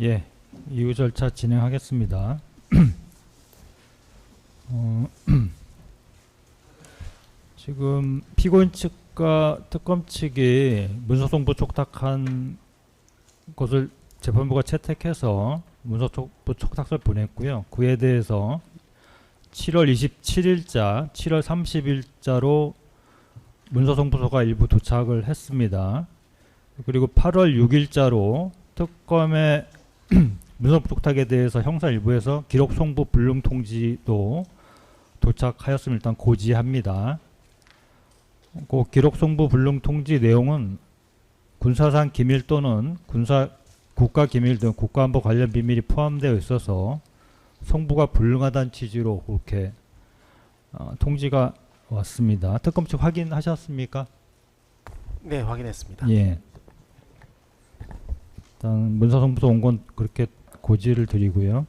예, 이후 절차 진행하겠습니다. 지금 피고인 측과 특검 측이 문서송부 촉탁한 것을 재판부가 채택해서 문서송부 촉탁서를 보냈고요. 그에 대해서 7월 27일자, 7월 30일자로 문서송부서가 일부 도착을 했습니다. 그리고 8월 6일자로 특검의 문서송부 촉탁에 대해서 형사 일부에서 기록 송부 불능 통지도 도착하였음을 일단 고지합니다. 그 기록 송부 불능 통지 내용은 군사상 기밀 또는 국가 기밀 등 국가안보 관련 비밀이 포함되어 있어서 송부가 불능하다는 취지로 그렇게 통지가 왔습니다. 특검 측 확인하셨습니까? 네, 확인했습니다. 예. 일단 문서송부서 온 건 그렇게 고지를 드리고요.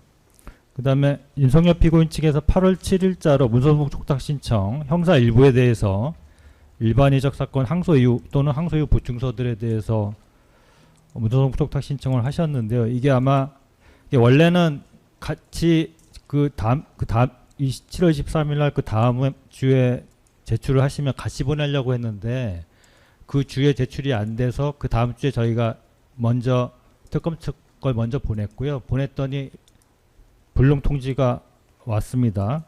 그 다음에 윤석열 피고인 측에서 8월 7일자로 문서송부 촉탁 신청 형사 일부에 대해서 일반이적 사건 항소 이후 또는 항소 이후 보충서들에 대해서 문서송부 촉탁 신청을 하셨는데요. 이게 아마 이게 원래는 같이 그 다음 7월 23일 날 그 다음 주에 제출을 하시면 같이 보내려고 했는데 그 주에 제출이 안 돼서 그 다음 주에 저희가 먼저 특검 측 걸 먼저 보냈고요. 보냈더니 불능 통지가 왔습니다.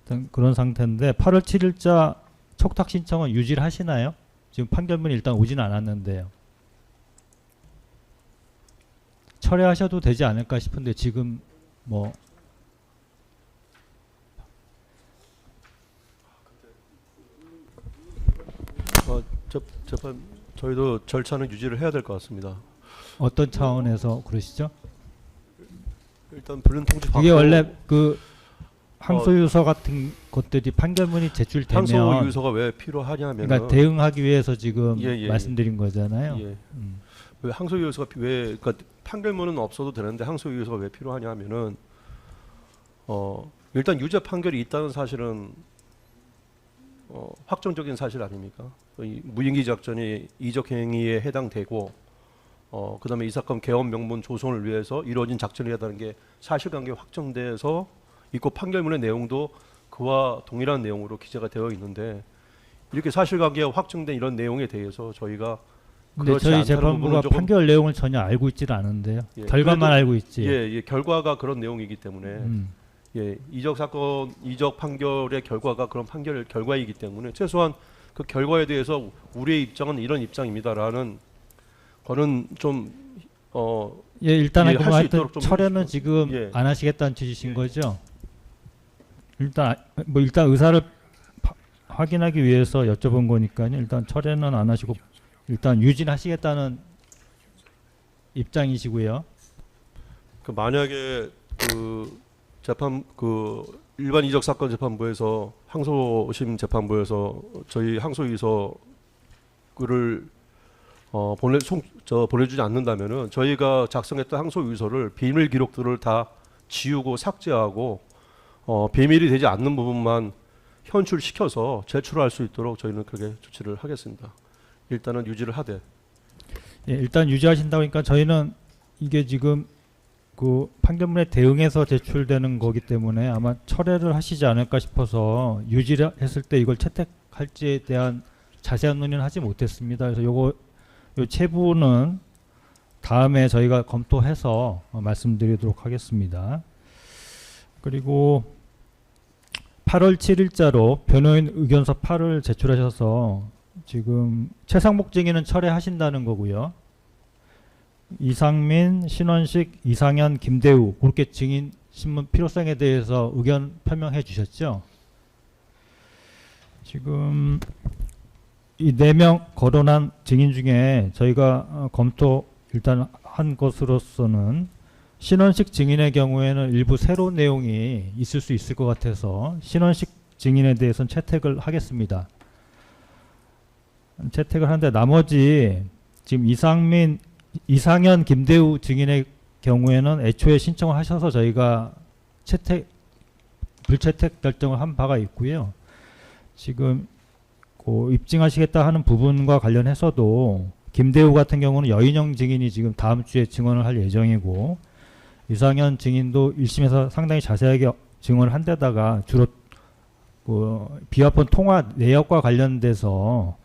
일단 그런 상태인데 8월 7일자 촉탁 신청은 유지를 하시나요? 지금 판결문이 일단 오진 않았는데요. 철회하셔도 되지 않을까 싶은데 지금 뭐 재판 저희도 절차는 유지를 해야 될 것 같습니다. 어떤 차원에서 그러시죠? 일단 불능 통지 받고 이게 원래 그 항소유서 같은 것들이 판결문이 제출되면 항소유서가 왜 필요하냐면 그러니까 대응하기 위해서 지금 예. 말씀드린 거잖아요. 예. 왜 항소유서가 왜 그러니까 판결문은 없어도 되는데 항소유서가 왜 필요하냐면은 일단 유죄 판결이 있다는 사실은 확정적인 사실 아닙니까? 이 무인기 작전이 이적 행위에 해당되고 그다음에 이 사건 개업 명분 조성을 위해서 이루어진 작전이라는 게 사실관계 확정돼서 있고 판결문의 내용도 그와 동일한 내용으로 기재가 되어 있는데 이렇게 사실관계가 확정된 이런 내용에 대해서 저희가 근데 저희 재판부가 판결 내용을 전혀 알고 있지를 않은데요. 예, 결과만 알고 있지. 예, 결과가 그런 내용이기 때문에 예, 이적 사건, 이적 판결의 결과가 그런 판결 결과이기 때문에 최소한 그 결과에 대해서 우리의 입장은 이런 입장입니다라는 거는 좀 예, 일단 예, 할수 하여튼 있도록 좀 철회는 해주시고. 지금 예. 안 하시겠다는 취지신 거죠? 일단 의사를 확인하기 위해서 여쭤본 거니까요. 일단 철회는 안 하시고 일단 유진하시겠다는 입장이시고요. 그 만약에 그 재판 그 일반 이적 사건 재판부에서 항소심 재판부에서 저희 항소유서를 보내주지 않는다면은 저희가 작성했던 항소유서를 비밀 기록들을 다 지우고 삭제하고 비밀이 되지 않는 부분만 현출시켜서 제출할 수 있도록 저희는 그렇게 조치를 하겠습니다. 일단은 유지를 하되. 예, 일단 유지하신다고 하니까 저희는 이게 지금 그 판결문에 대응해서 제출되는 거기 때문에 아마 철회를 하시지 않을까 싶어서 유지를 했을 때 이걸 채택할지에 대한 자세한 논의는 하지 못했습니다. 그래서 요 체부는 다음에 저희가 검토해서 말씀드리도록 하겠습니다. 그리고 8월 7일자로 변호인 의견서 8을 제출하셔서 지금 최상목 증인은 철회하신다는 거고요. 이상민, 신원식, 이상현, 김대우 그렇게 증인 신문 필요성에 대해서 의견 표명해 주셨죠. 지금 이 4명 거론한 증인 중에 저희가 검토 일단 한 것으로서는 신원식 증인의 경우에는 일부 새로운 내용이 있을 수 있을 것 같아서 신원식 증인에 대해서는 채택을 하겠습니다. 채택을 하는데 나머지 지금 이상민, 이상현, 김대우 증인의 경우에는 애초에 신청을 하셔서 저희가 불채택 결정을 한 바가 있고요. 지금 입증하시겠다 하는 부분과 관련해서도 김대우 같은 경우는 여인영 증인이 지금 다음 주에 증언을 할 예정이고 이상현 증인도 1심에서 상당히 자세하게 증언을 한 데다가 주로 비화폰 통화 내역과 관련돼서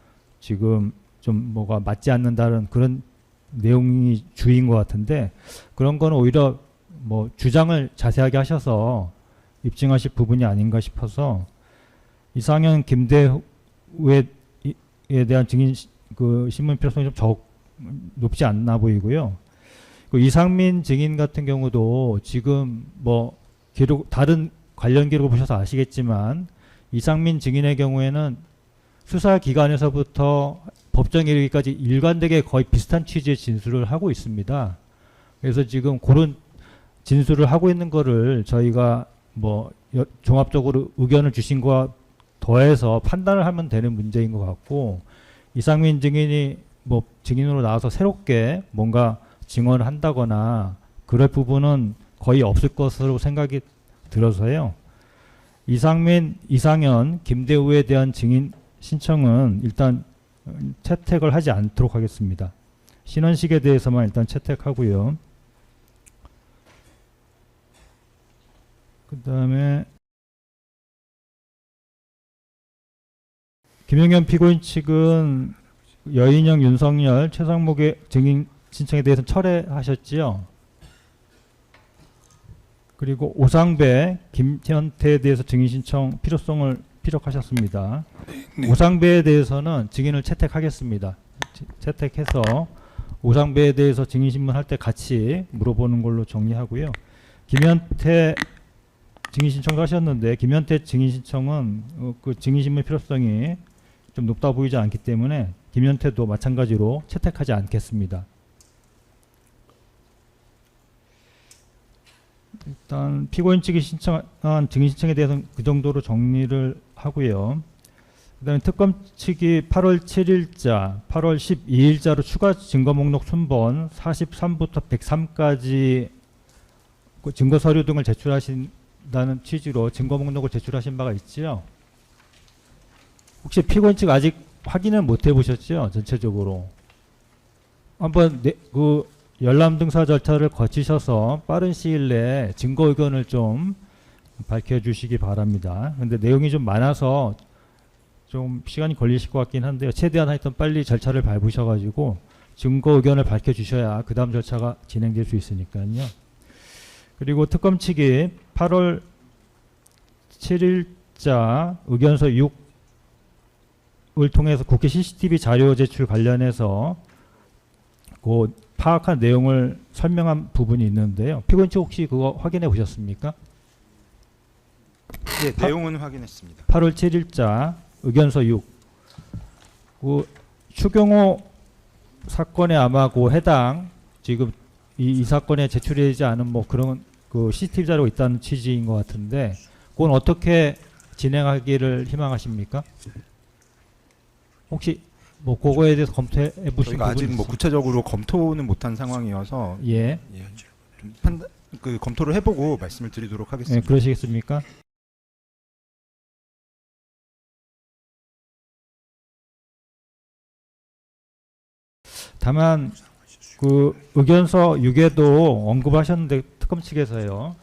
지금 좀 뭐가 맞지 않는다는 그런 내용이 주인 것 같은데 그런 거는 오히려 뭐 주장을 자세하게 하셔서 입증하실 부분이 아닌가 싶어서 이상현 김대우에 대한 증인 그 신문 필요성이 좀 높지 않나 보이고요. 그 이상민 증인 같은 경우도 지금 뭐 기록 다른 관련 기록을 보셔서 아시겠지만 이상민 증인의 경우에는 수사기관에서부터 법정 이르기까지 일관되게 거의 비슷한 취지의 진술을 하고 있습니다. 그래서 지금 그런 진술을 하고 있는 거를 저희가 뭐 종합적으로 의견을 주신 거와 더해서 판단을 하면 되는 문제인 것 같고 이상민 증인이 뭐 증인으로 나와서 새롭게 뭔가 증언을 한다거나 그럴 부분은 거의 없을 것으로 생각이 들어서요. 이상민, 이상현, 김대우에 대한 증인 신청은 일단 채택을 하지 않도록 하겠습니다. 신원식에 대해서만 일단 채택하고요. 그 다음에 김용현 피고인 측은 여인영, 윤석열, 최상목의 증인 신청에 대해서는 철회하셨지요. 그리고 오상배, 김현태에 대해서 증인 신청 필요성을 피력하셨습니다. 네. 오상배에 대해서는 증인을 채택하겠습니다. 채택해서 오상배에 대해서 증인 신문할 때 같이 물어보는 걸로 정리하고요. 김현태 증인 신청도 하셨는데 김현태 증인 신청은 그 증인 신문 필요성이 좀 높다 보이지 않기 때문에 김현태도 마찬가지로 채택하지 않겠습니다. 일단 피고인 측이 신청한 증인 신청에 대해서는 그 정도로 정리를 하고요. 그다음에 특검 측이 8월 7일자, 8월 12일자로 추가 증거 목록 순번 43부터 103까지 그 증거 서류 등을 제출하신다는 취지로 증거 목록을 제출하신 바가 있지요. 혹시 피고인 측 아직 확인을 못 해보셨죠? 전체적으로 한번 그 열람 등사 절차를 거치셔서 빠른 시일 내에 증거 의견을 좀 밝혀주시기 바랍니다. 근데 내용이 좀 많아서 좀 시간이 걸리실 것 같긴 한데요. 최대한 하여튼 빨리 절차를 밟으셔가지고 증거 의견을 밝혀주셔야 그 다음 절차가 진행될 수 있으니까요. 그리고 특검 측이 8월 7일자 의견서 6을 통해서 국회 CCTV 자료 제출 관련해서 그 파악한 내용을 설명한 부분이 있는데요. 피고인 측 혹시 그거 확인해 보셨습니까? 네, 내용은 확인했습니다. 8월 7일자 의견서 6. 그 추경호 사건에 아마 그 해당 지금 이 사건에 제출되지 않은 뭐 그런 그 CCTV 자료가 있다는 취지인 것 같은데 그건 어떻게 진행하기를 희망하십니까? 혹시 뭐 그거에 대해서 검토해 보신 저희가 아직 부분이 뭐 구체적으로 검토는 못한 상황이어서 예, 좀 판단 그 검토를 해보고 말씀을 드리도록 예, 하겠습니다. 그러시겠습니까? 다만 그 의견서 6에도 언급하셨는데 특검 측에서요.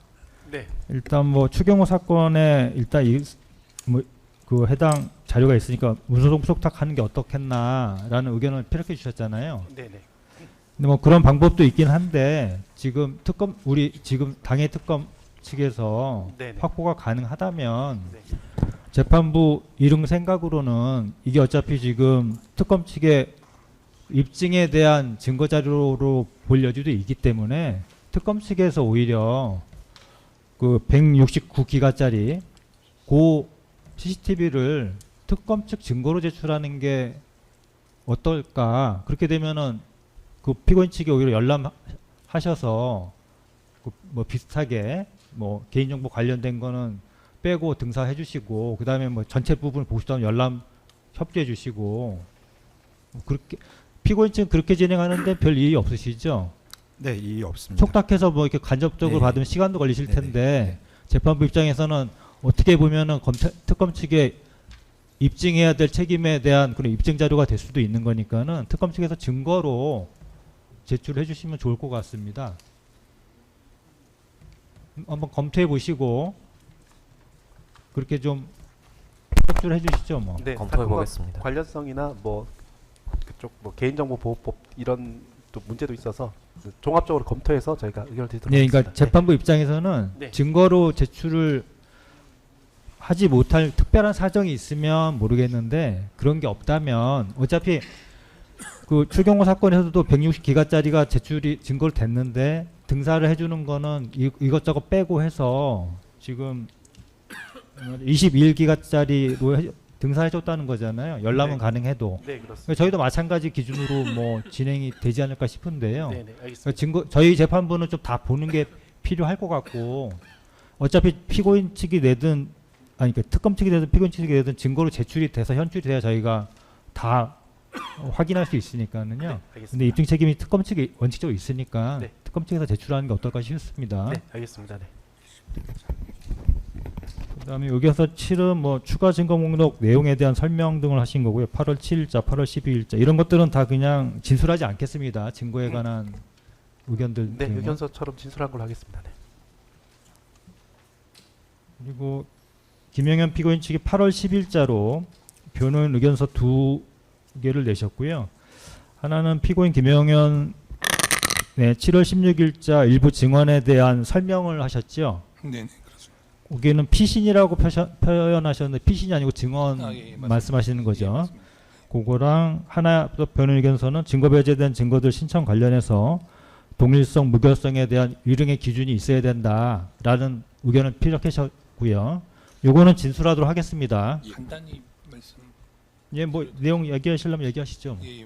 네. 일단 뭐 추경호 사건에 일단 뭐 그 해당 자료가 있으니까 문서동 속탁하는 게 어떻겠나라는 의견을 피력해 주셨잖아요. 네네. 근데 뭐 그런 방법도 있긴 한데 지금 특검 우리 지금 당해 특검 측에서 네네. 확보가 가능하다면 네. 재판부 이릉 생각으로는 이게 어차피 지금 특검 측의 입증에 대한 증거 자료로 볼 여지도 있기 때문에 특검 측에서 오히려 그 169기가짜리 고 CCTV를 특검 측 증거로 제출하는 게 어떨까? 그렇게 되면은 그 피고인 측이 오히려 열람하셔서 그 뭐 비슷하게 뭐 개인정보 관련된 거는 빼고 등사해 주시고 그 다음에 뭐 전체 부분을 보고 싶다면 열람 협조해 주시고 그렇게 피고인 측은 그렇게 진행하는데 별 이의 없으시죠? 네, 이의 없습니다. 촉탁해서 뭐 이렇게 간접적으로 네. 받으면 시간도 걸리실 네네. 텐데 재판부 입장에서는 어떻게 보면은 특검 측의 입증해야 될 책임에 대한 그런 입증 자료가 될 수도 있는 거니까는 특검 측에서 증거로 제출해 주시면 좋을 것 같습니다. 한번 검토해 보시고 그렇게 좀 협조를 해 주시죠, 뭐. 네, 검토해 사건과 보겠습니다. 관련성이나 뭐 그쪽 뭐 개인정보보호법 이런 또 문제도 있어서 종합적으로 검토해서 저희가 의견을 드리도록 네, 하겠습니다. 그러니까 재판부 입장에서는 네. 증거로 제출을 하지 못할 특별한 사정이 있으면 모르겠는데 그런 게 없다면 어차피 그 추경호 사건에서도 160기가짜리가 제출이 증거로 됐는데 등사를 해주는 거는 이것저것 빼고 해서 지금 21기가짜리로 등사해줬다는 거잖아요. 열람은 네. 가능해도. 네, 그렇습니다. 그러니까 저희도 마찬가지 기준으로 뭐 진행이 되지 않을까 싶은데요. 네, 네, 그러니까 알겠습니다. 증거 저희 재판부는 좀 다 보는 게 필요할 것 같고 어차피 피고인 측이 내든 아니 그러니까 특검 측이 되든 피고인 측이 되든 증거로 제출이 돼서 현출이 돼야 저희가 다 확인할 수 있으니까는요. 네, 근데 알겠습니다. 입증 책임이 특검 측이 원칙적으로 있으니까 네. 특검 측에서 제출하는 게 어떨까 싶습니다. 네, 알겠습니다. 네. 그다음에 의견서 7은 뭐 추가 증거 목록 내용에 대한 설명 등을 하신 거고요. 8월 7일자, 8월 12일자 이런 것들은 다 그냥 진술하지 않겠습니다. 증거에 관한 의견들 네, 등은. 의견서처럼 진술한 걸로 하겠습니다. 네. 그리고 김영현 피고인 측이 8월 10일자로 변호인 의견서 2개를 내셨고요. 하나는 피고인 김영현 7월 16일자 일부 증언에 대한 설명을 하셨죠. 네, 그렇습니다. 거기는 피신이라고 표현하셨는데 피신이 아니고 증언 아, 예, 맞습니다. 말씀하시는 거죠. 예, 맞습니다. 그거랑 하나 또 변호인 의견서는 증거 배제된 증거들 신청 관련해서 동일성, 무결성에 대한 유령의 기준이 있어야 된다라는 의견을 피력하셨고요. 요거는 진술하도록 하겠습니다. 간단히 말씀. 예, 뭐 내용 얘기하시려면 얘기하시죠. 뭐. 예,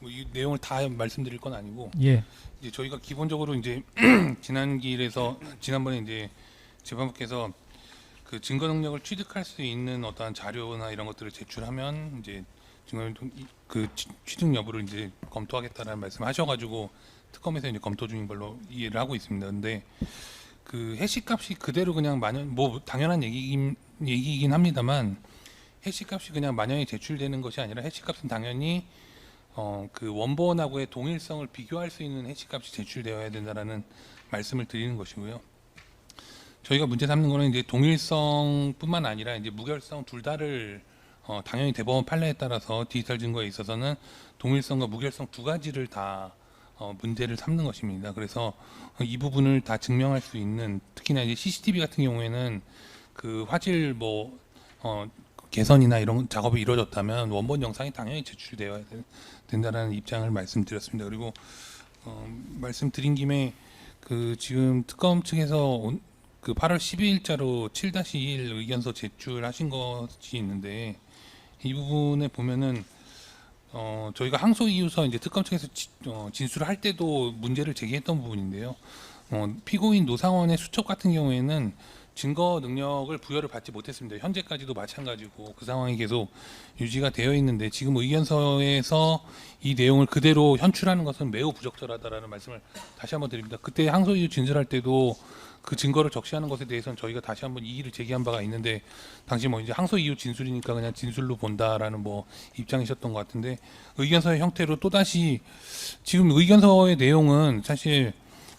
이 내용을 다 말씀드릴 건 아니고 예, 이제 저희가 기본적으로 이제 지난번에 이제 재판부께서 그 증거 능력을 취득할 수 있는 어떠한 자료나 이런 것들을 제출하면 이제 그 취득 여부를 이제 검토하겠다라는 말씀하셔가지고 특검에서 이제 검토 중인 걸로 이해를 하고 있습니다. 근데 그 해시값이 그대로 그냥 뭐 당연한 얘기이긴 합니다만 해시값이 그냥 만연히 제출되는 것이 아니라 해시값은 당연히 그 원본하고의 동일성을 비교할 수 있는 해시값이 제출되어야 된다라는 말씀을 드리는 것이고요. 저희가 문제 삼는 거는 이제 동일성뿐만 아니라 이제 무결성 둘 다를 당연히 대법원 판례에 따라서 디지털 증거에 있어서는 동일성과 무결성 두 가지를 다 문제를 삼는 것입니다. 그래서 이 부분을 다 증명할 수 있는 특히나 이제 CCTV 같은 경우에는 그 화질 뭐 개선이나 이런 작업이 이루어졌다면 원본 영상이 당연히 제출되어야 된다는 입장을 말씀드렸습니다. 그리고 말씀드린 김에 그 지금 특검 측에서 그 8월 12일자로 7-1 의견서 제출하신 것이 있는데 이 부분에 보면은 저희가 항소 이유서 이제 특검 측에서 진술을 할 때도 문제를 제기했던 부분인데요. 피고인 노상원의 수첩 같은 경우에는 증거 능력을 부여를 받지 못했습니다. 현재까지도 마찬가지고 그 상황이 계속 유지가 되어 있는데 지금 의견서에서 이 내용을 그대로 현출하는 것은 매우 부적절하다라는 말씀을 다시 한번 드립니다. 그때 항소 이유 진술할 때도 그 증거를 적시하는 것에 대해서는 저희가 다시 한번 이의를 제기한 바가 있는데 당시 뭐 이제 항소 이유 진술이니까 그냥 진술로 본다라는 뭐 입장이셨던 것 같은데 의견서의 형태로 또 다시 지금 의견서의 내용은 사실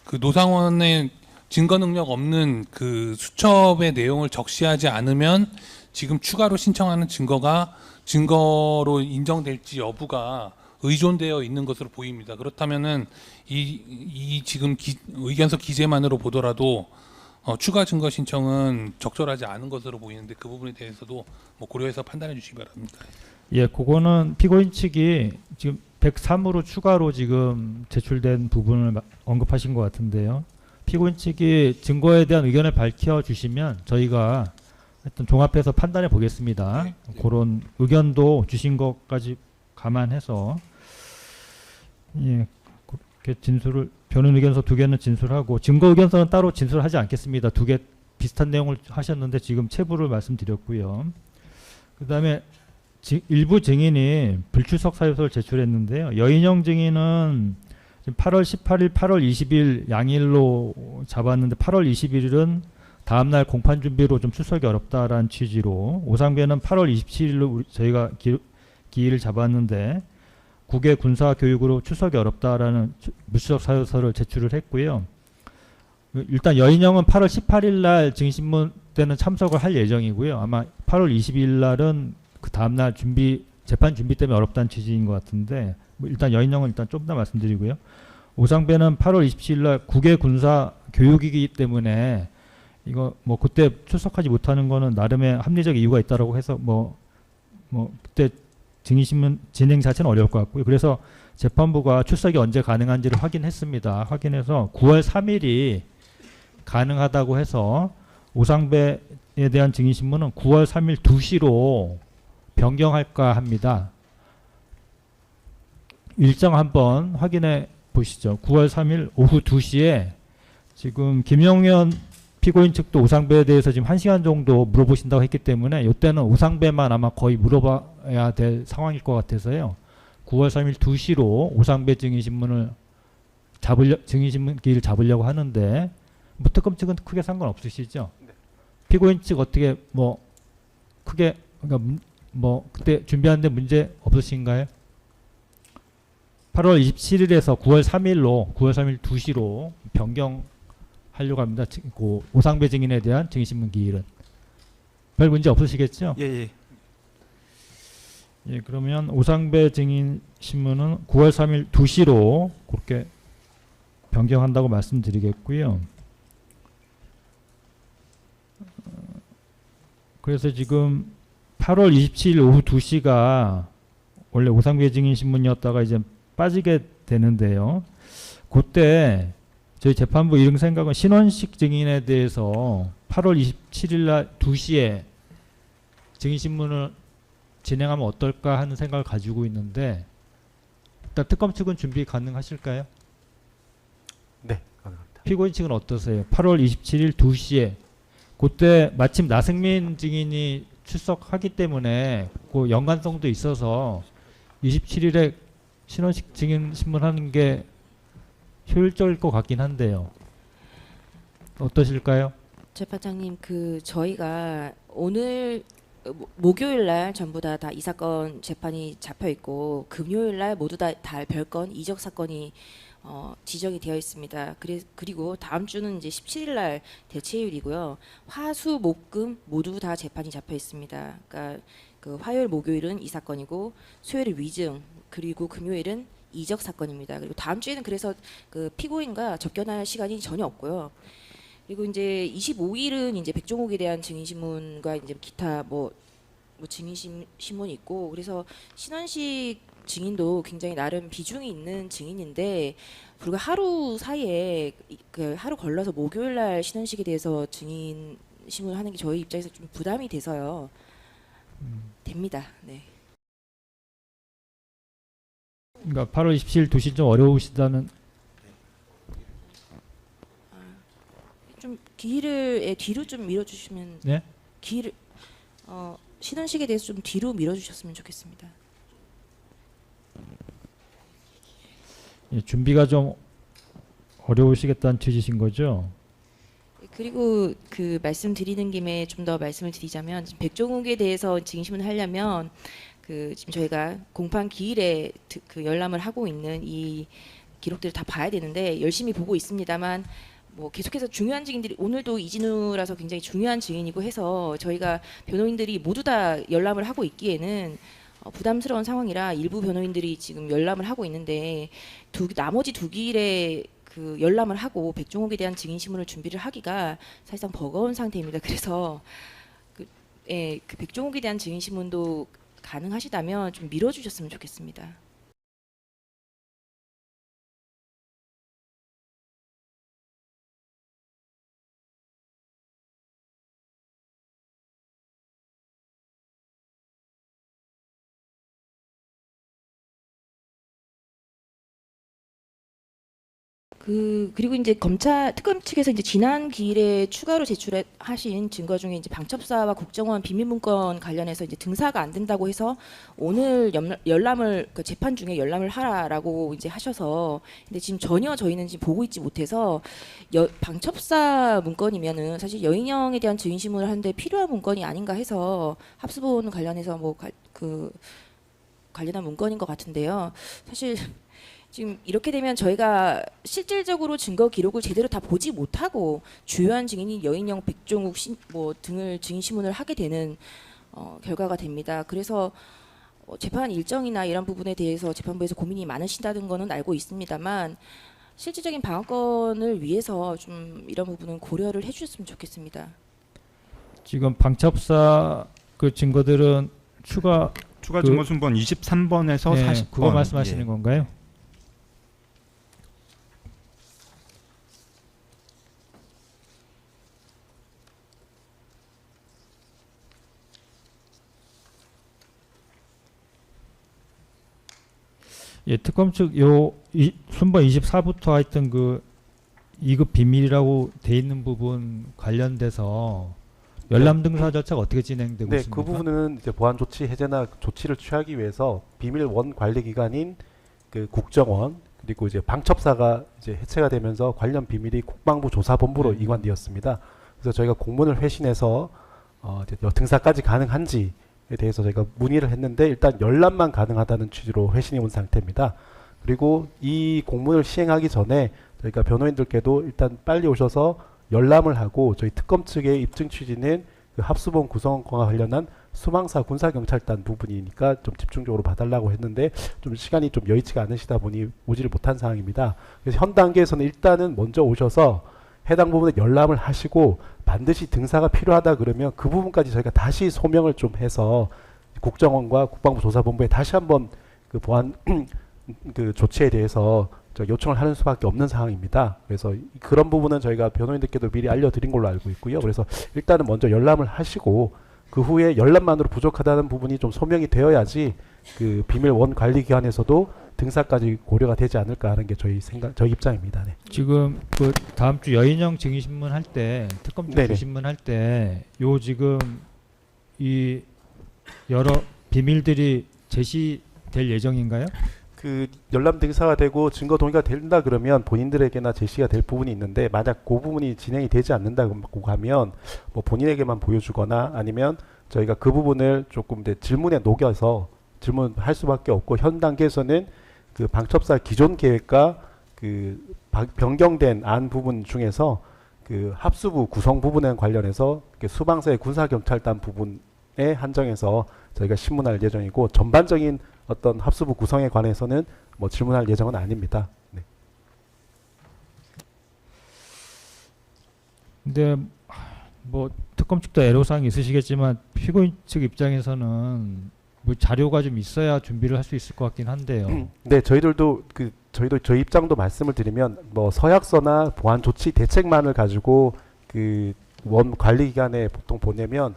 그 노상원의 증거 능력 없는 그 수첩의 내용을 적시하지 않으면 지금 추가로 신청하는 증거가 증거로 인정될지 여부가 의존되어 있는 것으로 보입니다. 그렇다면은 이 지금 의견서 기재만으로 보더라도 추가 증거 신청은 적절하지 않은 것으로 보이는데 그 부분에 대해서도 뭐 고려해서 판단해 주시기 바랍니다. 예, 그거는 피고인 측이 지금 103으로 추가로 지금 제출된 부분을 언급하신 것 같은데요. 피고인 측이 증거에 대한 의견을 밝혀주시면 저희가 하여튼 종합해서 판단해 보겠습니다. 네. 그런 의견도 주신 것까지 감안해서 예, 그렇게 진술을 변호인 의견서 2개는 진술하고 증거 의견서는 따로 진술하지 않겠습니다. 2개 비슷한 내용을 하셨는데 지금 체부를 말씀드렸고요. 그다음에 일부 증인이 불출석 사유서를 제출했는데요. 여인영 증인은 지금 8월 18일, 8월 20일 양일로 잡았는데 8월 21일은 다음날 공판 준비로 좀 출석이 어렵다라는 취지로 오상배는 8월 27일로 저희가 기일을 잡았는데 국외 군사 교육으로 출석이 어렵다라는 무출석 사유서를 제출을 했고요. 일단 여인영은 8월 18일 날 증인신문 때는 참석을 할 예정이고요. 아마 8월 22일 날은 그 다음날 재판 준비 때문에 어렵다는 취지인 것 같은데 일단 여인영은 일단 좀 더 말씀드리고요. 오상배는 8월 27일 날 국외 군사 교육이기 때문에 이거 뭐 그때 출석하지 못하는 거는 나름의 합리적 이유가 있다라고 해서 뭐 그때 증인신문 진행 자체는 어려울 것 같고요. 그래서 재판부가 출석이 언제 가능한지를 확인했습니다. 확인해서 9월 3일이 가능하다고 해서 오상배에 대한 증인신문은 9월 3일 2시로 변경할까 합니다. 일정 한번 확인해 보시죠. 9월 3일 오후 2시에 지금 김영현 피고인 측도 오상배에 대해서 지금 1시간 정도 물어보신다고 했기 때문에 이때는 오상배만 아마 거의 물어봐야 될 상황일 것 같아서요. 9월 3일 2시로 오상배 증인신문을 증인신문 기일을 잡으려고 하는데 뭐 특검 측은 크게 상관없으시죠? 네. 피고인 측 어떻게 뭐 크게 그러니까 뭐 그때 준비하는데 문제 없으신가요? 8월 27일에서 9월 3일 2시로 변경하려고 합니다. 그 오상배 증인에 대한 증인신문 기일은 별 문제 없으시겠죠? 예. 예, 그러면 오상배 증인 신문은 9월 3일 2시로 그렇게 변경한다고 말씀드리겠고요. 그래서 지금 8월 27일 오후 2시가 원래 오상배 증인 신문이었다가 이제 빠지게 되는데요. 그때 저희 재판부 이런 생각은 신원식 증인에 대해서 8월 27일 날 2시에 증인 신문을 진행하면 어떨까 하는 생각을 가지고 있는데 일단 특검 측은 준비 가능하실까요? 네, 가능합니다. 피고인 측은 어떠세요? 8월 27일 2시에 그때 마침 나승민 증인이 출석하기 때문에 그 연관성도 있어서 27일에 신원식 증인 신문하는 게 효율적일 것 같긴 한데요. 어떠실까요? 재판장님, 저희가 오늘 목요일 날 전부 다 이 사건 재판이 잡혀 있고 금요일 날 모두 다 별건 이적 사건이 지정이 되어 있습니다. 그리고 다음 주는 이제 17일 날 대체율이고요. 화, 수, 목, 금 모두 다 재판이 잡혀 있습니다. 그러니까 그 화요일, 목요일은 이 사건이고 수요일은 위증, 그리고 금요일은 이적 사건입니다. 그리고 다음 주에는 그래서 그 피고인과 접견할 시간이 전혀 없고요. 그리고 이제 25일은 이제 백종옥에 대한 증인신문과 이제 기타 뭐 증인신문이 있고 그래서 신원식 증인도 굉장히 나름 비중이 있는 증인인데 불과 하루 사이에 하루 걸러서 목요일 날 신원식에 대해서 증인신문을 하는 게 저희 입장에서 좀 부담이 돼서요. 됩니다. 네. 그러니까 8월 27일 2시 좀 어려우시다는 좀 기일을 뒤로 좀 밀어주시면 네? 기일을 신원식에 대해서 좀 뒤로 밀어주셨으면 좋겠습니다. 예, 준비가 좀 어려우시겠다는 취지신 거죠? 그리고 그 말씀드리는 김에 좀 더 말씀을 드리자면 지금 백종욱에 대해서 증인신문을 하려면 지금 저희가 공판 기일에 그 열람을 하고 있는 이 기록들을 다 봐야 되는데 열심히 보고 있습니다만 뭐 계속해서 중요한 증인들이 오늘도 이진우라서 굉장히 중요한 증인이고 해서 저희가 변호인들이 모두 다 열람을 하고 있기에는 부담스러운 상황이라 일부 변호인들이 지금 열람을 하고 있는데 나머지 두 길에 그 열람을 하고 백종옥에 대한 증인신문을 준비를 하기가 사실상 버거운 상태입니다. 그래서 그 백종옥에 대한 증인신문도 가능하시다면 좀 밀어주셨으면 좋겠습니다. 그리고 이제 검찰 특검 측에서 이제 지난 기일에 추가로 제출하신 증거 중에 이제 방첩사와 국정원 비밀 문건 관련해서 이제 등사가 안 된다고 해서 오늘 열람을 그 재판 중에 열람을 하라라고 이제 하셔서 근데 지금 전혀 저희는 지금 보고 있지 못해서 방첩사 문건이면은 사실 여인영에 대한 증인 신문을 하는데 필요한 문건이 아닌가 해서 합수본 관련해서 뭐 그 관련한 문건인 것 같은데요. 사실 지금 이렇게 되면 저희가 실질적으로 증거 기록을 제대로 다 보지 못하고 주요한 증인인 여인영, 백종욱 뭐 등을 증인 신문을 하게 되는 결과가 됩니다. 그래서 재판 일정이나 이런 부분에 대해서 재판부에서 고민이 많으시다는 거는 알고 있습니다만 실질적인 방어권을 위해서 좀 이런 부분은 고려를 해주셨으면 좋겠습니다. 지금 방첩사 그 증거들은 추가 증거 순번 23번에서 예, 40번. 그거 말씀하시는 건가요? 예, 특검 측 순번 24부터 하여튼 그 2급 비밀이라고 돼 있는 부분 관련돼서 열람 등사 절차가 어떻게 진행되고 네, 있습니까? 그 부분은 이제 보안 조치 해제나 조치를 취하기 위해서 비밀 원 관리 기관인 그 국정원 그리고 이제 방첩사가 이제 해체가 되면서 관련 비밀이 국방부 조사본부로 이관되었습니다. 그래서 저희가 공문을 회신해서 이제 등사까지 가능한지에 대해서 저희가 문의를 했는데 일단 열람만 가능하다는 취지로 회신이 온 상태입니다. 그리고 이 공문을 시행하기 전에 저희가 변호인들께도 일단 빨리 오셔서 열람을 하고 저희 특검 측의 입증 취지는 그 합수본 구성과 관련한 수방사 군사경찰단 부분이니까 좀 집중적으로 봐달라고 했는데 좀 시간이 좀 여의치가 않으시다 보니 오지를 못한 상황입니다. 그래서 현 단계에서는 일단은 먼저 오셔서 해당 부분에 열람을 하시고 반드시 등사가 필요하다 그러면 그 부분까지 저희가 다시 소명을 좀 해서 국정원과 국방부 조사본부에 다시 한번 그 보안 그 조치에 대해서 요청을 하는 수밖에 없는 상황입니다. 그래서 그런 부분은 저희가 변호인들께도 미리 알려드린 걸로 알고 있고요. 그래서 일단은 먼저 열람을 하시고 그 후에 열람만으로 부족하다는 부분이 좀 소명이 되어야지 그 비밀 원 관리기관에서도 등사까지 고려가 되지 않을까 하는 게 저희 입장입니다. 네. 지금 그 다음 주 여인영 증인 신문 할 때 특검 쪽 네네. 신문 할 때 요 지금 이 여러 비밀들이 제시될 예정인가요? 그 열람 등사가 되고 증거 동의가 된다 그러면 본인들에게나 제시가 될 부분이 있는데 만약 그 부분이 진행이 되지 않는다고 하면 뭐 본인에게만 보여주거나 아니면 저희가 그 부분을 조금 이제 질문에 녹여서 질문할 수밖에 없고 현 단계에서는 그 방첩사 기존 계획과 그 변경된 안 부분 중에서 그 합수부 구성 부분에 관련해서 수방사의 군사경찰단 부분에 한정해서 저희가 신문할 예정이고 전반적인 어떤 합수부 구성에 관해서는 뭐 질문할 예정은 아닙니다. 네. 근데 뭐 특검 측도 애로사항이 있으시겠지만 피고인 측 입장에서는 뭐 자료가 좀 있어야 준비를 할 수 있을 것 같긴 한데요. 네, 저희도 저희 입장도 말씀을 드리면 뭐 서약서나 보안 조치 대책만을 가지고 그 원 관리기관에 보통 보내면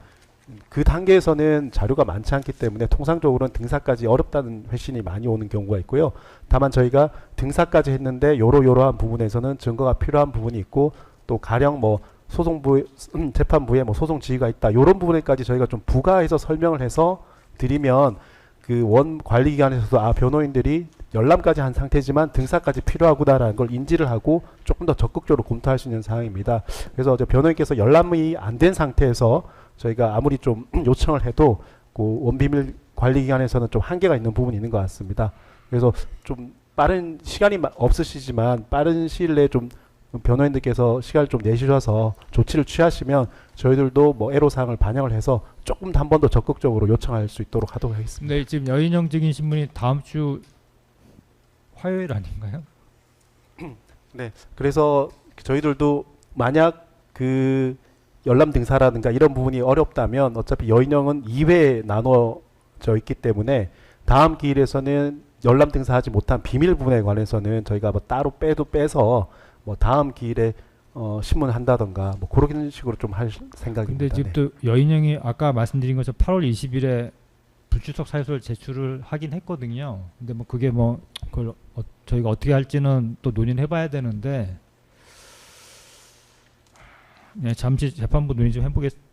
그 단계에서는 자료가 많지 않기 때문에 통상적으로는 등사까지 어렵다는 회신이 많이 오는 경우가 있고요. 다만 저희가 등사까지 했는데 요러한 부분에서는 증거가 필요한 부분이 있고 또 가령 뭐 소송부 재판부에 뭐 소송 지휘가 있다. 요런 부분에까지 저희가 좀 부가해서 설명을 해서 드리면 그 원 관리기관에서도 변호인들이 열람까지 한 상태지만 등사까지 필요하구나라는 걸 인지를 하고 조금 더 적극적으로 검토할 수 있는 상황입니다. 그래서 변호인께서 열람이 안 된 상태에서 저희가 아무리 좀 요청을 해도 그 원비밀 관리기관에서는 좀 한계가 있는 부분이 있는 것 같습니다. 그래서 좀 빠른 시간이 없으시지만 빠른 시일 내에 좀 변호인들께서 시간을 좀 내주셔서 조치를 취하시면 저희들도 뭐 애로사항을 반영을 해서 조금 한 번 더 적극적으로 요청할 수 있도록 하도록 하겠습니다. 근데 지금 여인영 증인 신문이 다음 주 화요일 아닌가요? 네, 그래서 저희들도 만약 그 열람 등사라든가 이런 부분이 어렵다면 어차피 여인영은 2회에 나눠져 있기 때문에 다음 기일에서는 열람 등사하지 못한 비밀 부분에 관해서는 저희가 뭐 따로 빼서 뭐 다음 기일에 신문한다던가 뭐 그런 식으로 좀 할 생각입니다. 근데 지금 네. 또 여인영이 아까 말씀드린 것처럼 8월 20일에 불출석 사유서를 제출을 하긴 했거든요. 근데 뭐 그게 뭐 그걸 저희가 어떻게 할지는 또 논의를 해봐야 되는데 네, 잠시 재판부 논의 좀 해보겠습니다.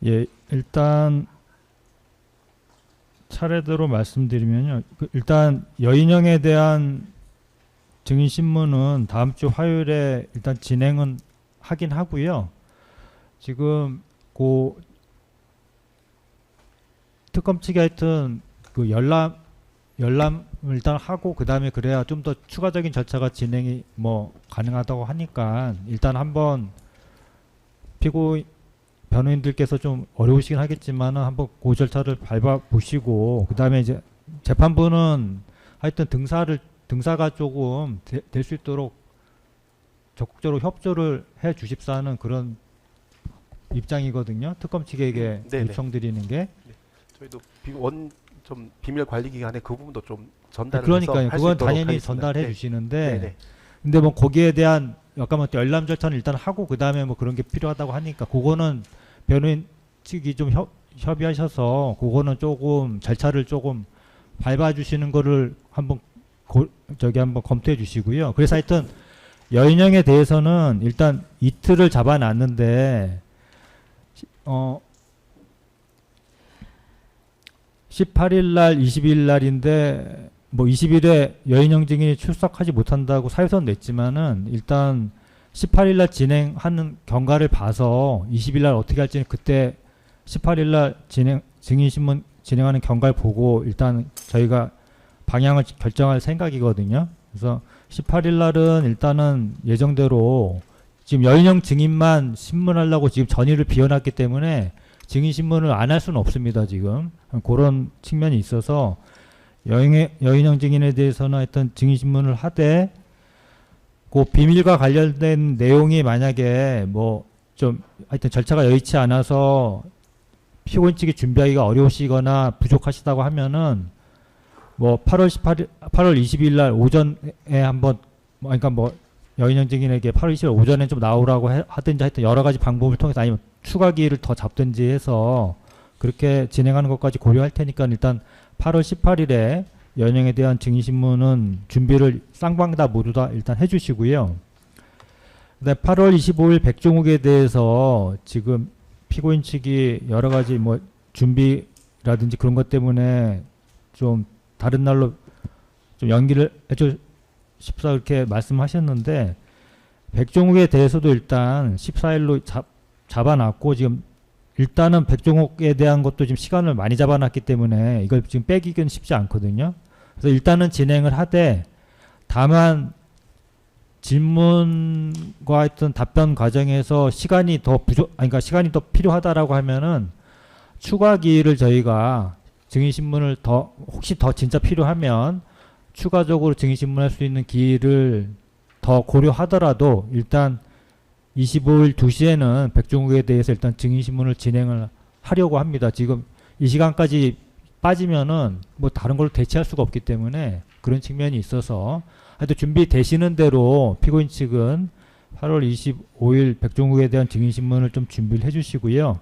예, 일단 차례대로 말씀드리면요. 일단 여인영에 대한 증인 신문은 다음 주 화요일에 일단 진행은 하긴 하고요. 지금 그 특검 측이 하여튼 그 열람을 일단 하고 그 다음에 그래야 좀 더 추가적인 절차가 진행이 뭐 가능하다고 하니까 일단 한번 피고 변호인들께서 좀 어려우시긴 하겠지만은 한번 그 절차를 밟아 보시고 그 다음에 이제 재판부는 하여튼 등사가 조금 될 수 있도록 적극적으로 협조를 해 주십사는 그런 입장이거든요. 특검 측에게 네네. 요청드리는 게. 저희도 좀 비밀 관리 기간에 그 부분도 좀 전달을 그러니까요. 해서 할수 그건 있도록 당연히 하겠습니다. 전달해 네. 주시는데 네네. 근데 뭐 거기에 대한 약간 뭐 열람 절차는 일단 하고 그 다음에 뭐 그런 게 필요하다고 하니까 그거는 변호인 측이 좀 협의하셔서 그거는 조금 절차를 조금 밟아주시는 거를 한번 한번 검토해 주시고요. 그래서 하여튼 여인영에 대해서는 일단 이틀을 잡아놨는데 18일 날, 20일 날인데 뭐 20일에 여인영 증인이 출석하지 못한다고 사유서는 냈지만은 일단 18일 날 진행하는 경과를 봐서 20일 날 어떻게 할지는 그때 18일 날 증인 신문 진행하는 경과를 보고 일단 저희가 방향을 결정할 생각이거든요. 그래서 18일 날은 일단은 예정대로 지금 여인영 증인만 신문하려고 지금 전의를 비워놨기 때문에 증인 신문을 안 할 수는 없습니다. 지금 그런 측면이 있어서 여인영 증인에 대해서는 하여튼 증인 신문을 하되 그 비밀과 관련된 내용이 만약에 뭐 좀 하여튼 절차가 여의치 않아서 피고인 측이 준비하기가 어려우시거나 부족하시다고 하면은 뭐 8월 20일 날 오전에 한번 그러니까 뭐 여인영 증인에게 8월 20일 오전에 좀 나오라고 하든지 하여튼 여러 가지 방법을 통해서 아니면 추가 기일을 더 잡든지 해서 그렇게 진행하는 것까지 고려할 테니까 일단 8월 18일에 여인영에 대한 증인신문은 준비를 쌍방 다 모두 다 일단 해주시고요. 근데 8월 25일 백종욱에 대해서 지금 피고인 측이 여러 가지 뭐 준비라든지 그런 것 때문에 좀 다른 날로 좀 연기를 해줘 싶다 그렇게 말씀하셨는데 백종욱에 대해서도 일단 14일로 잡아놨고 지금 일단은 백종욱에 대한 것도 지금 시간을 많이 잡아놨기 때문에 이걸 지금 빼기는 쉽지 않거든요. 그래서 일단은 진행을 하되 다만 질문과 하여튼 답변 과정에서 시간이 더 그러니까 시간이 더 필요하다라고 하면은 추가 기일을 저희가 증인신문을 혹시 더 진짜 필요하면 추가적으로 증인신문할 수 있는 기일을 더 고려하더라도 일단 25일 2시에는 백종욱에 대해서 일단 증인신문을 진행을 하려고 합니다. 지금 이 시간까지 빠지면은 뭐 다른 걸로 대체할 수가 없기 때문에 그런 측면이 있어서 하여튼 준비되시는 대로 피고인 측은 8월 25일 백종욱에 대한 증인신문을 좀 준비를 해주시고요.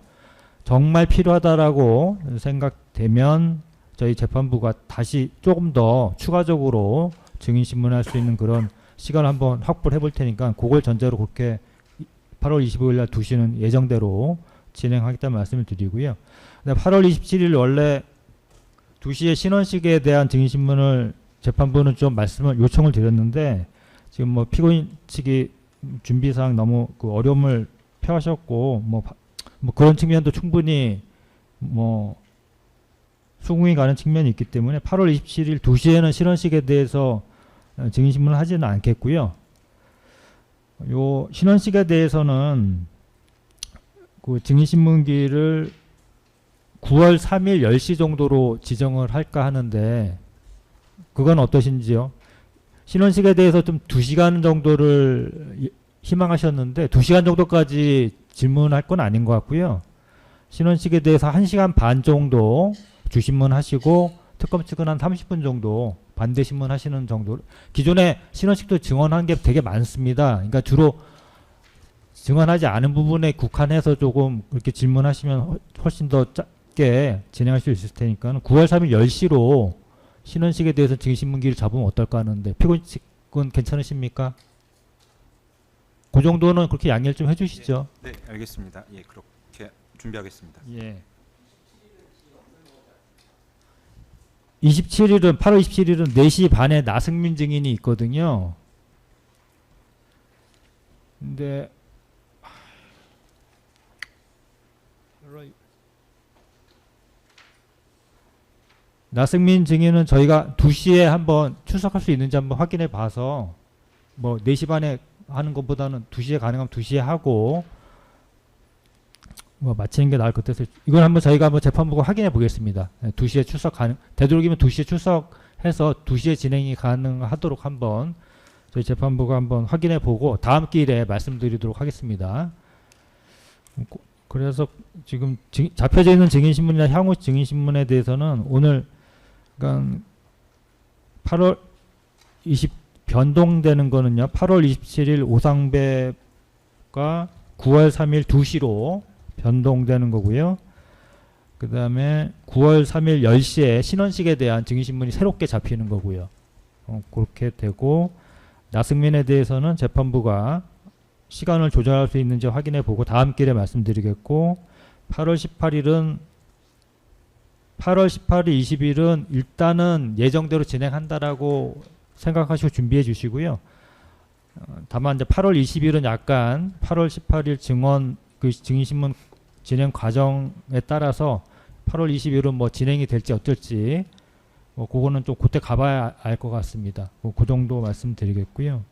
정말 필요하다라고 생각되면 저희 재판부가 다시 조금 더 추가적으로 증인신문할 수 있는 그런 시간을 한번 확보를 해볼 테니까 그걸 전제로 그렇게 8월 25일 날 2시는 예정대로 진행하겠다는 말씀을 드리고요. 8월 27일 원래 2시에 신원식에 대한 증인신문을 재판부는 좀 요청을 드렸는데 지금 뭐 피고인 측이 준비상 너무 그 어려움을 표하셨고 뭐 그런 측면도 충분히 뭐 수긍이 가는 측면이 있기 때문에 8월 27일 2시에는 신원식에 대해서 증인신문을 하지는 않겠고요. 요 신원식에 대해서는 그 증인신문기를 9월 3일 10시 정도로 지정을 할까 하는데 그건 어떠신지요? 신원식에 대해서 좀 2시간 정도를 희망하셨는데 2시간 정도까지 질문할 건 아닌 것 같고요. 신원식에 대해서 1시간 반 정도 주신문 하시고 특검 측은 한 30분 정도 반대 신문 하시는 정도. 기존에 신원식도 증언한 게 되게 많습니다. 그러니까 주로 증언하지 않은 부분에 국한해서 조금 그렇게 질문하시면 훨씬 더 짧게 진행할 수 있을 테니까 9월 3일 10시로 신원식에 대해서 증인신문기를 잡으면 어떨까 하는데 피고인 측은 괜찮으십니까? 그 정도는 그렇게 양해를 좀 해주시죠. 네, 알겠습니다. 예, 그렇게 준비하겠습니다. 예. 8월 27일은 4시 반에 나승민 증인이 있거든요. 근데 나승민 증인은 저희가 2시에 한번 출석할 수 있는지 한번 확인해 봐서 뭐 4시 반에 하는 것보다는 2시에 가능하면 2시에 하고 뭐 마치는 게 나을 것 같아서 이건 한번 저희가 한번 재판부가 확인해 보겠습니다. 2시에 출석 가능, 되도록이면 2시에 출석해서 2시에 진행이 가능하도록 한번 저희 재판부가 한번 확인해 보고 다음 기일에 말씀드리도록 하겠습니다. 그래서 지금 잡혀져 있는 증인신문이나 향후 증인신문에 대해서는 오늘 그러니까 8월 20 변동되는 거는요. 8월 27일 오상배가 9월 3일 2시로 변동되는 거고요. 그 다음에 9월 3일 10시에 신원식에 대한 증인신문이 새롭게 잡히는 거고요. 그렇게 되고 나승민에 대해서는 재판부가 시간을 조절할 수 있는지 확인해 보고 다음 길에 말씀드리겠고 8월 18일, 20일은 일단은 예정대로 진행한다라고 생각하시고 준비해 주시고요. 다만 이제 8월 20일은 약간 8월 18일 증언 그 증인신문 진행 과정에 따라서 8월 20일은 뭐 진행이 될지 어떨지 뭐 그거는 좀 그때 가봐야 알 것 같습니다. 그 정도 말씀드리겠고요.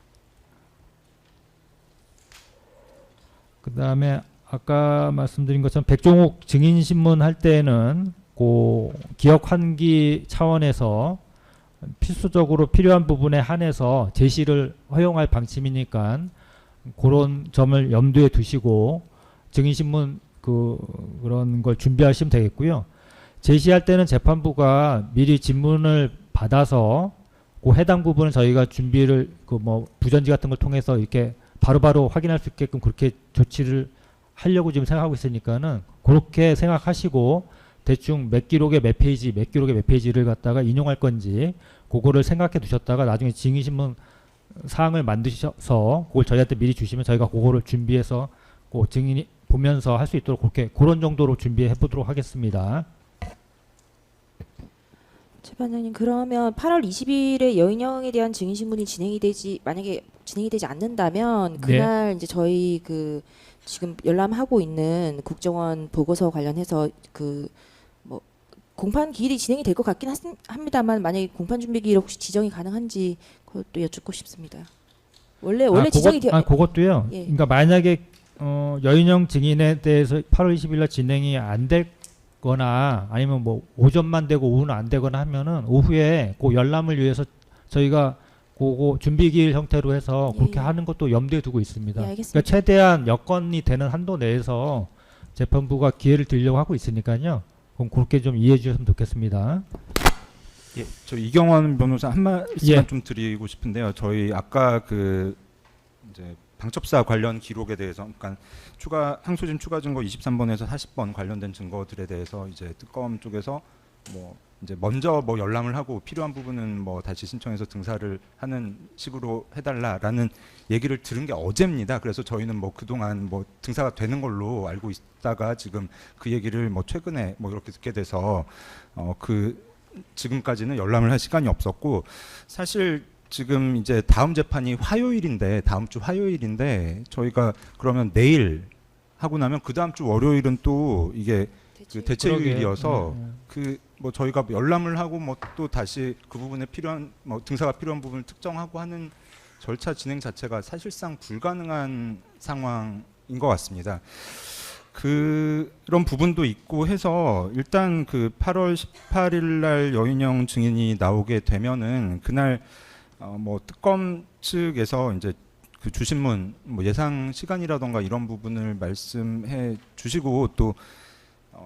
그 다음에 아까 말씀드린 것처럼 백종욱 증인신문 할 때는 그 기억 환기 차원에서 필수적으로 필요한 부분에 한해서 제시를 허용할 방침이니까 그런 점을 염두에 두시고 증인신문 그런 걸 준비하시면 되겠고요. 제시할 때는 재판부가 미리 질문을 받아서 그 해당 부분은 저희가 준비를 그 뭐 부전지 같은 걸 통해서 이렇게 바로바로 확인할 수 있게끔 그렇게 조치를 하려고 지금 생각하고 있으니까는 그렇게 생각하시고 대충 몇 기록에 몇 페이지를 갖다가 인용할 건지 그거를 생각해 두셨다가 나중에 증인신문 사항을 만드셔서 그걸 저희한테 미리 주시면 저희가 그거를 준비해서 그 증인이 보면서 할 수 있도록 그렇게 그런 정도로 준비해 보도록 하겠습니다. 재판장님 그러면 8월 20일에 여인영에 대한 증인신문이 만약에 진행이 되지 않는다면 그날 이제 저희 그 지금 열람하고 있는 국정원 보고서 관련해서 그 뭐 공판 기일이 진행이 될 것 같긴 합니다만 만약에 공판 준비 기일 혹시 지정이 가능한지 그것도 여쭙고 싶습니다. 원래 지정이 그것도요. 예. 그러니까 만약에 여인영 증인에 대해서 8월 20일 날 진행이 안 되거나 아니면 뭐 오전만 되고 오후는 안 되거나 하면은 오후에 그 열람을 위해서 저희가 그거 준비기일 형태로 해서 예. 그렇게 하는 것도 염두에 두고 있습니다. 예, 알겠습니다. 그러니까 최대한 여건이 되는 한도 내에서 재판부가 기회를 드리려고 하고 있으니까요. 그럼 그렇게 좀 이해해 주셨으면 좋겠습니다. 예, 저 이경원 변호사 한 말씀만 예. 좀 드리고 싶은데요. 저희 아까 그 이제 방첩사 관련 기록에 대해서, 그러니까 항소심 추가 증거 23번에서 40번 관련된 증거들에 대해서 이제 특검 쪽에서 뭐 이제 먼저 뭐 열람을 하고 필요한 부분은 뭐 다시 신청해서 등사를 하는 식으로 해달라라는 얘기를 들은 게 어제입니다. 그래서 저희는 뭐 그동안 뭐 등사가 되는 걸로 알고 있다가 지금 그 얘기를 뭐 최근에 뭐 이렇게 듣게 돼서 지금까지는 열람을 할 시간이 없었고, 사실 지금 이제 다음 재판이 다음 주 화요일인데 저희가 그러면 내일 하고 나면 그 다음 주 월요일은 또 이게 그 대체휴일이어서 뭐 저희가 열람을 하고 뭐 또 다시 그 부분에 필요한 뭐 등사가 필요한 부분을 특정하고 하는 절차 진행 자체가 사실상 불가능한 상황인 것 같습니다. 그런 부분도 있고 해서 일단 그 8월 18일 날 여인영 증인이 나오게 되면은 그날 뭐 특검 측에서 이제 그 주신문 뭐 예상 시간이라던가 이런 부분을 말씀해 주시고 또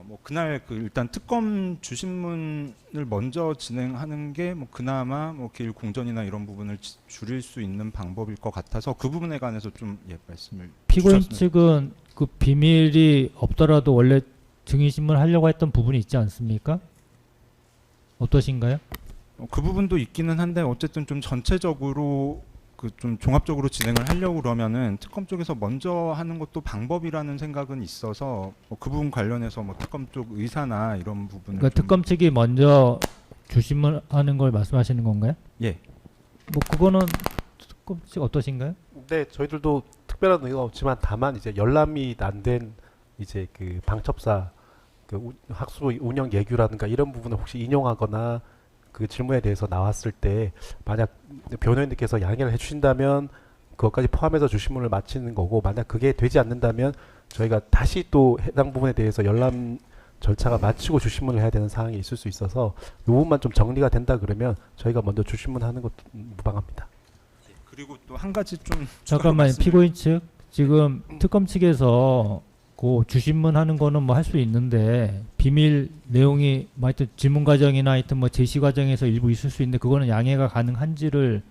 뭐 그날 그 일단 특검 주신문을 먼저 진행하는 게 뭐 그나마 뭐 길 공전이나 이런 부분을 줄일 수 있는 방법일 것 같아서 그 부분에 관해서 좀 말씀을 피고인 주셨으면. 측은 그 비밀이 없더라도 원래 증인신문 하려고 했던 부분이 있지 않습니까? 어떠신가요? 그 부분도 있기는 한데 어쨌든 좀 전체적으로 그 좀 종합적으로 진행을 하려고 그러면은 특검 쪽에서 먼저 하는 것도 방법이라는 생각은 있어서 뭐 그 부분 관련해서 뭐 특검 쪽 의사나 이런 부분을 그러니까 특검 측이 먼저 주심하는 걸 말씀하시는 건가요? 예. 뭐 그거는 조금씩 어떠신가요? 네, 저희들도 특별한 의미가 없지만 다만 이제 열람이 안 된 이제 그 방첩사 학수 운영 예규라든가 이런 부분을 혹시 인용하거나 그 질문에 대해서 나왔을 때 만약 변호인들께서 양해를 해주신다면 그것까지 포함해서 주심문을 마치는 거고, 만약 그게 되지 않는다면 저희가 다시 또 해당 부분에 대해서 열람 절차가 마치고 주심문을 해야 되는 상황이 있을 수 있어서 이 부분만 좀 정리가 된다 그러면 저희가 먼저 주심문하는 것도 무방합니다. 그리고 또 한 가지 좀 잠깐만, 말씀을- 피고인 측 지금 특검 측에서 그 주심문 하는 거는 뭐 할 수 있는데 비밀 내용이 뭐 하여튼 질문 과정이나 하여튼 뭐 제시 과정에서 일부 있을 수 있는데 그거는 양해가 가능한지를,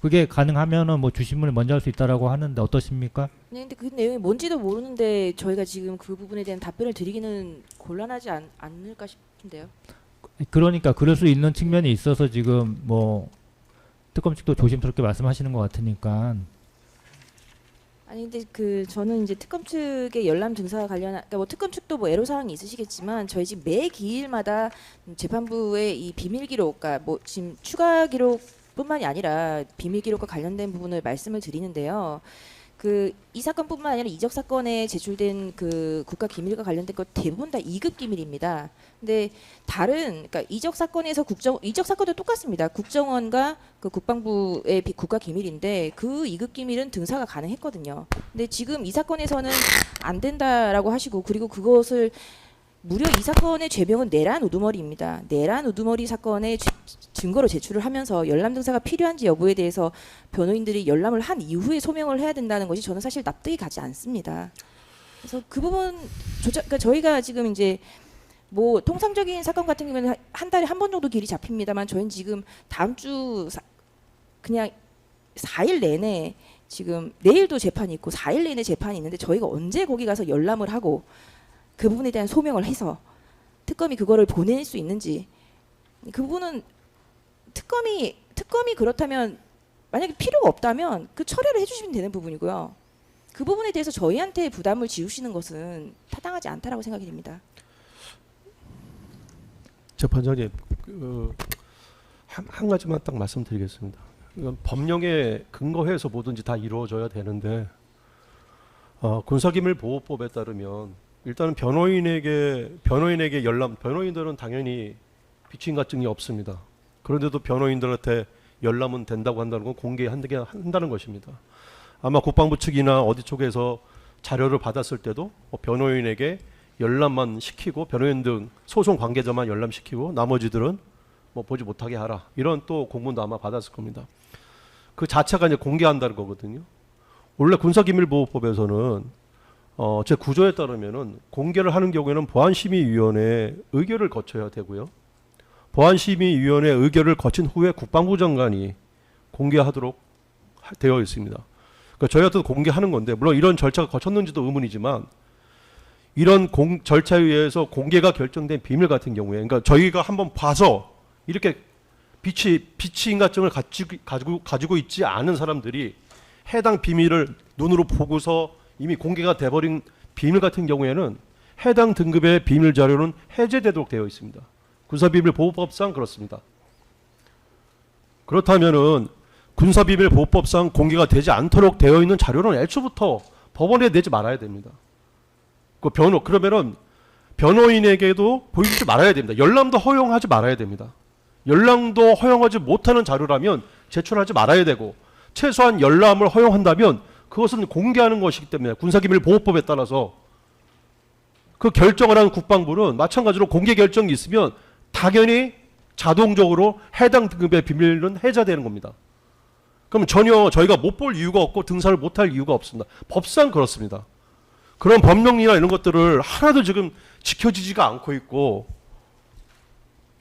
그게 가능하면은 뭐 주심문을 먼저 할 수 있다라고 하는데 어떠십니까? 네, 근데 그 내용이 뭔지도 모르는데 저희가 지금 그 부분에 대한 답변을 드리기는 곤란하지 않을까 싶은데요. 그러니까 그럴 수 있는 측면이 있어서 지금 뭐 특검 측도 조심스럽게 말씀하시는 것 같으니까. 아니 근데 그 저는 이제 특검 측의 열람 등사와 관련한, 그러니까 뭐 특검 측도 뭐 애로 사항이 있으시겠지만 저희 지금 매 기일마다 재판부의 이 비밀 기록, 그러니까 뭐 지금 추가 기록뿐만이 아니라 비밀 기록과 관련된 부분을 말씀을 드리는데요. 그 이 사건뿐만 아니라 이적 사건에 제출된 그 국가 기밀과 관련된 것 대부분 다 2급 기밀입니다. 근데 다른, 그러니까 이적 사건에서 이적 사건도 똑같습니다. 국정원과 그 국방부의 국가 기밀인데 그 2급 기밀은 등사가 가능했거든요. 근데 지금 이 사건에서는 안 된다라고 하시고, 그리고 그것을 무려 이 사건의 죄명은 내란 우두머리입니다. 내란 우두머리 사건의 증거로 제출을 하면서 열람 등사가 필요한지 여부에 대해서 변호인들이 열람을 한 이후에 소명을 해야 된다는 것이 저는 사실 납득이 가지 않습니다. 그래서 그 부분 그러니까 저희가 지금 이제 뭐 통상적인 사건 같은 경우에는 한 달에 한 번 정도 길이 잡힙니다만 저희는 지금 다음 주 그냥 4일 내내, 지금 내일도 재판이 있고 4일 내내 재판이 있는데 저희가 언제 거기 가서 열람을 하고 그 부분에 대한 소명을 해서 특검이 그거를 보낼 수 있는지, 그 부분은 특검이 그렇다면 만약에 필요가 없다면 그 처리를 해주시면 되는 부분이고요. 그 부분에 대해서 저희한테 부담을 지우시는 것은 타당하지 않다라고 생각이 됩니다. 재판장님, 한 가지만 딱 말씀드리겠습니다. 이건 법령에 근거해서 뭐든지 다 이루어져야 되는데 군사기밀보호법에 따르면 일단은 변호인에게 열람, 변호인들은 당연히 비치인가증이 없습니다. 그런데도 변호인들한테 열람은 된다고 한다는 건 공개한다는 것입니다. 아마 국방부 측이나 어디 쪽에서 자료를 받았을 때도 변호인에게 열람만 시키고, 변호인 등 소송 관계자만 열람시키고 나머지들은 뭐 보지 못하게 하라, 이런 또 공문도 아마 받았을 겁니다. 그 자체가 이제 공개한다는 거거든요. 원래 군사기밀보호법에서는 제 구조에 따르면은 공개를 하는 경우에는 보안심의위원회 의결을 거쳐야 되고요. 보안심의위원회 의결을 거친 후에 국방부 장관이 공개하도록 되어 있습니다. 그러니까 저희한테도 공개하는 건데, 물론 이런 절차가 거쳤는지도 의문이지만 이런 절차에 의해서 공개가 결정된 비밀 같은 경우에, 그러니까 저희가 한번 봐서 이렇게 비치인가증을 가지고 있지 않은 사람들이 해당 비밀을 눈으로 보고서 이미 공개가 돼버린 비밀 같은 경우에는 해당 등급의 비밀 자료는 해제되도록 되어 있습니다. 군사비밀보호법상 그렇습니다. 그렇다면은 군사비밀보호법상 공개가 되지 않도록 되어 있는 자료는 애초부터 법원에 내지 말아야 됩니다. 그러면은 변호인에게도 보여주지 말아야 됩니다. 열람도 허용하지 말아야 됩니다. 열람도 허용하지 못하는 자료라면 제출하지 말아야 되고, 최소한 열람을 허용한다면 그것은 공개하는 것이기 때문에 군사기밀보호법에 따라서 그 결정을 하는 국방부는 마찬가지로 공개 결정이 있으면 당연히 자동적으로 해당 등급의 비밀은 해제되는 겁니다. 그럼 전혀 저희가 못 볼 이유가 없고 등사를 못할 이유가 없습니다. 법상 그렇습니다. 그런 법령이나 이런 것들을 하나도 지금 지켜지지가 않고 있고,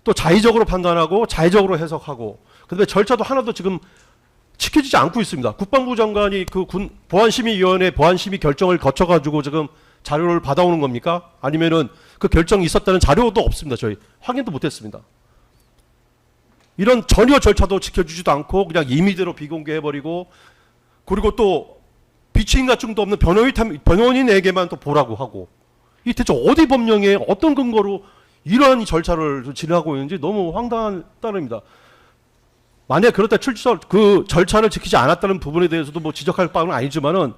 또 자의적으로 판단하고 자의적으로 해석하고, 그다음에 절차도 하나도 지금 지켜지지 않고 있습니다. 국방부 장관이 그 보안심의위원회 보안심의 결정을 거쳐가지고 지금 자료를 받아오는 겁니까? 아니면은 그 결정이 있었다는 자료도 없습니다. 저희 확인도 못했습니다. 이런 전혀 절차도 지켜주지도 않고 그냥 임의대로 비공개해버리고, 그리고 또 비치인가증도 없는 변호인에게만 또 보라고 하고, 이 대체 어디 법령에 어떤 근거로 이러한 절차를 진행하고 있는지 너무 황당한 따름입니다. 만약 그렇다 그 절차를 지키지 않았다는 부분에 대해서도 뭐 지적할 바는 아니지만은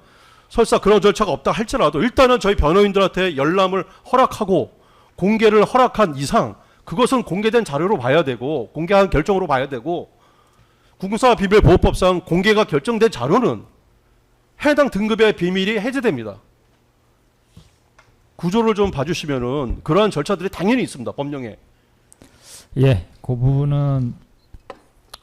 설사 그런 절차가 없다 할지라도 일단은 저희 변호인들한테 열람을 허락하고 공개를 허락한 이상 그것은 공개된 자료로 봐야 되고 공개한 결정으로 봐야 되고 공사비밀보호법상 공개가 결정된 자료는 해당 등급의 비밀이 해제됩니다. 구조를 좀 봐주시면은 그러한 절차들이 당연히 있습니다. 법령에. 예, 그 부분은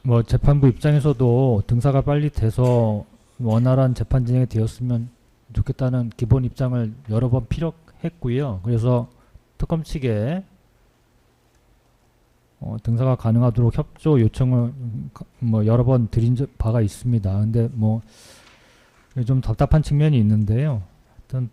뭐 재판부 입장에서도 등사가 빨리 돼서 원활한 재판 진행이 되었으면 좋겠다는 기본 입장을 여러 번 피력했고요. 그래서 특검 측에 등사가 가능하도록 협조 요청을 뭐 여러 번 드린 바가 있습니다. 근데 뭐 좀 답답한 측면이 있는데요. 하여튼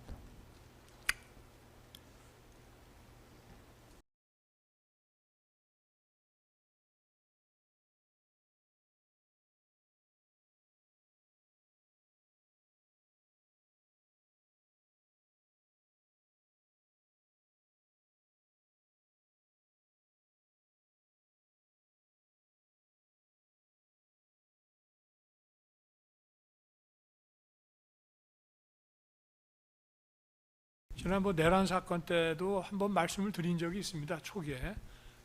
지난번 내란 사건 때도 한번 말씀을 드린 적이 있습니다. 초기에.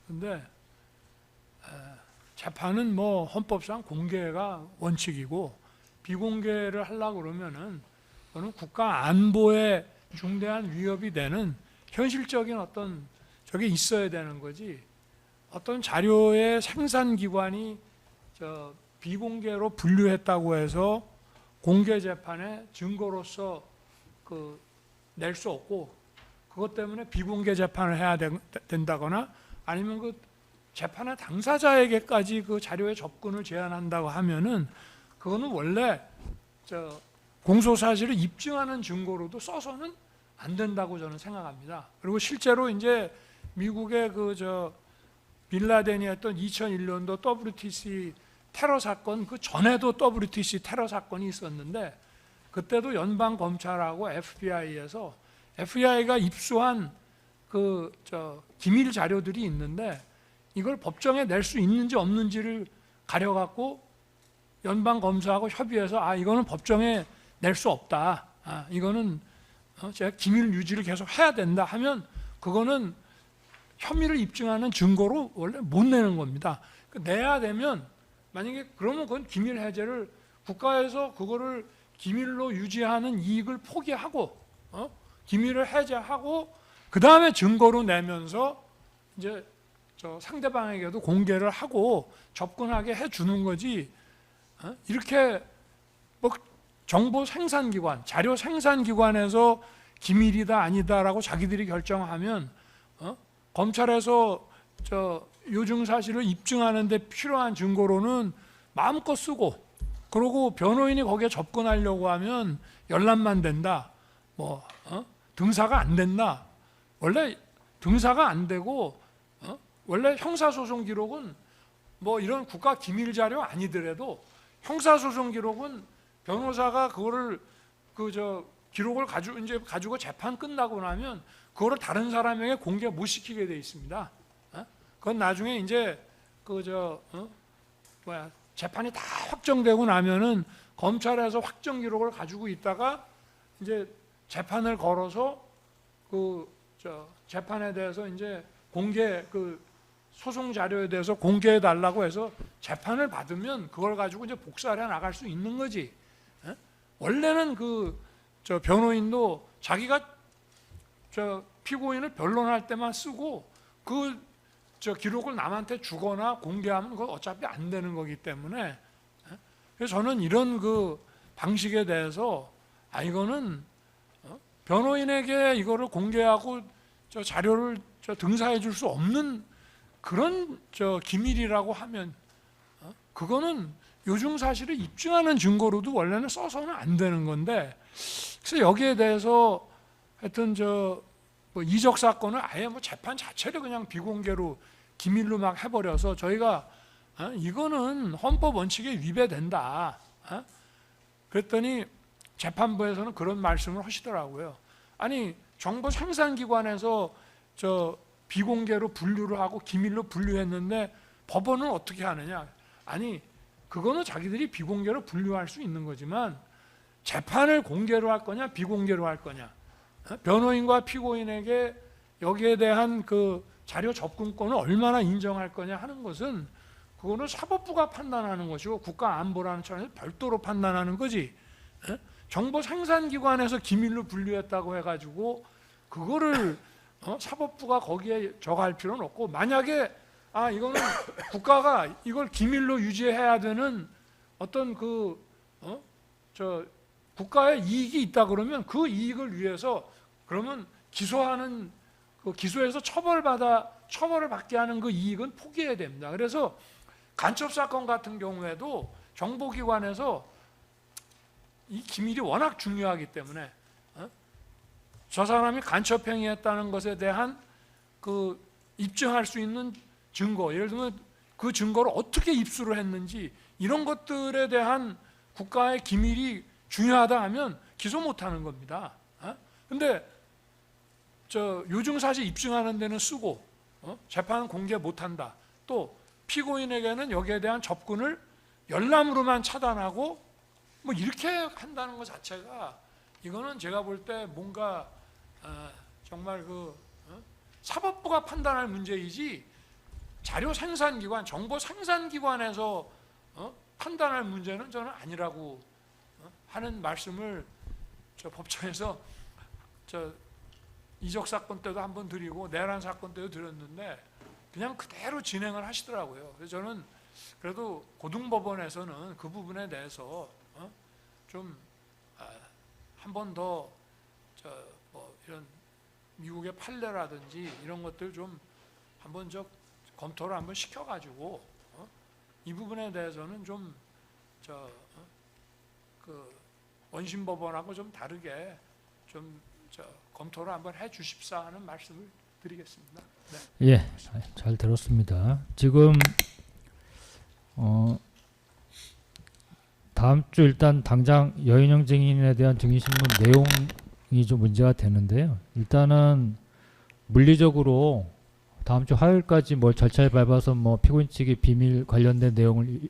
근데 재판은 뭐 헌법상 공개가 원칙이고 비공개를 하려고 그러면은 그거는 국가 안보에 중대한 위협이 되는 현실적인 어떤 저게 있어야 되는 거지. 어떤 자료의 생산 기관이 비공개로 분류했다고 해서 공개 재판의 증거로서 낼 수 없고 그것 때문에 비공개 재판을 해야 된다거나 아니면 그 재판의 당사자에게까지 그 자료의 접근을 제한한다고 하면은 그거는 원래 공소 사실을 입증하는 증거로도 써서는 안 된다고 저는 생각합니다. 그리고 실제로 이제 미국의 빌라덴이 했던 2001년도 WTC 테러 사건 그 전에도 WTC 테러 사건이 있었는데 그때도 연방 검찰하고 FBI에서 FBI가 입수한 기밀 자료들이 있는데 이걸 법정에 낼 수 있는지 없는지를 가려갖고 연방 검사하고 협의해서 이거는 법정에 낼 수 없다. 이거는 제가 기밀 유지를 계속 해야 된다 하면 그거는 혐의를 입증하는 증거로 원래 못 내는 겁니다. 내야 되면 만약에 그러면 그건 기밀 해제를 국가에서 그거를 기밀로 유지하는 이익을 포기하고 기밀을 해제하고 그 다음에 증거로 내면서 이제 상대방에게도 공개를 하고 접근하게 해주는 거지. 이렇게 뭐 정보 생산기관, 자료 생산기관에서 기밀이다 아니다라고 자기들이 결정하면 검찰에서 요증 사실을 입증하는 데 필요한 증거로는 마음껏 쓰고 그리고 변호인이 거기에 접근하려고 하면 열람만 된다. 등사가 안 된다. 원래 등사가 안 되고 원래 형사소송 기록은 뭐 이런 국가 기밀 자료 아니더라도 형사소송 기록은 변호사가 그거를 기록을 가지고 재판 끝나고 나면 그거를 다른 사람에게 공개 못 시키게 돼 있습니다. 그건 나중에 이제 재판이 다 확정되고 나면은 검찰에서 확정 기록을 가지고 있다가 이제 재판을 걸어서 재판에 대해서 이제 공개 소송 자료에 대해서 공개해 달라고 해서 재판을 받으면 그걸 가지고 이제 복사를 해 나갈 수 있는 거지. 원래는 변호인도 자기가 피고인을 변론할 때만 쓰고 기록을 남한테 주거나 공개하면 그건 어차피 안 되는 거기 때문에 그래서 저는 이런 방식에 대해서 이거는 변호인에게 이거를 공개하고 자료를 등사해 줄 수 없는 그런 기밀이라고 하면 그거는 요증 사실을 입증하는 증거로도 원래는 써서는 안 되는 건데 그래서 여기에 대해서 하여튼 이적 사건을 아예 재판 자체를 그냥 비공개로 기밀로 막 해버려서 저희가 이거는 헌법 원칙에 위배된다. 그랬더니 재판부에서는 그런 말씀을 하시더라고요. 아니 정보 생산기관에서 비공개로 분류를 하고 기밀로 분류했는데 법원은 어떻게 하느냐? 아니 그거는 자기들이 비공개로 분류할 수 있는 거지만 재판을 공개로 할 거냐 비공개로 할 거냐, 변호인과 피고인에게 여기에 대한 그 자료 접근권을 얼마나 인정할 거냐 하는 것은 그거는 사법부가 판단하는 것이고 국가안보라는 차원에서 별도로 판단하는 거지. 정보 생산기관에서 기밀로 분류했다고 해가지고 그거를 사법부가 거기에 저할 필요는 없고, 만약에 이거는 국가가 이걸 기밀로 유지해야 되는 어떤 국가의 이익이 있다 그러면 그 이익을 위해서 그러면 기소하는 그 기소해서 처벌을 받게 하는 그 이익은 포기해야 됩니다. 그래서 간첩 사건 같은 경우에도 정보기관에서 이 기밀이 워낙 중요하기 때문에 저 사람이 간첩 행위했다는 것에 대한 그 입증할 수 있는 증거, 예를 들면 그 증거를 어떻게 입수를 했는지 이런 것들에 대한 국가의 기밀이 중요하다 하면 기소 못하는 겁니다. 근데 요증사실 입증하는 데는 쓰고 재판은 공개 못한다. 또 피고인에게는 여기에 대한 접근을 열람으로만 차단하고 뭐 이렇게 한다는 것 자체가 이거는 제가 볼 때 뭔가 정말 사법부가 판단할 문제이지 자료 생산기관, 정보 생산기관에서 판단할 문제는 저는 아니라고 하는 말씀을 법정에서 이적 사건 때도 한번 드리고 내란 사건 때도 드렸는데 그냥 그대로 진행을 하시더라고요. 그래서 저는 그래도 고등법원에서는 그 부분에 대해서 좀 한 번 더 뭐 이런 미국의 판례라든지 이런 것들 좀 한번 검토를 한번 시켜가지고 이 부분에 대해서는 좀 원심법원하고 좀 다르게 좀 검토를 한번 해주십사 하는 말씀을 드리겠습니다. 네. 예, 잘 들었습니다. 지금 다음 주 일단 당장 여인영 증인에 대한 증인신문 내용이 좀 문제가 되는데요. 일단은 물리적으로 다음 주 화요일까지 뭐 절차를 밟아서 뭐 피고인 측이 비밀 관련된 내용을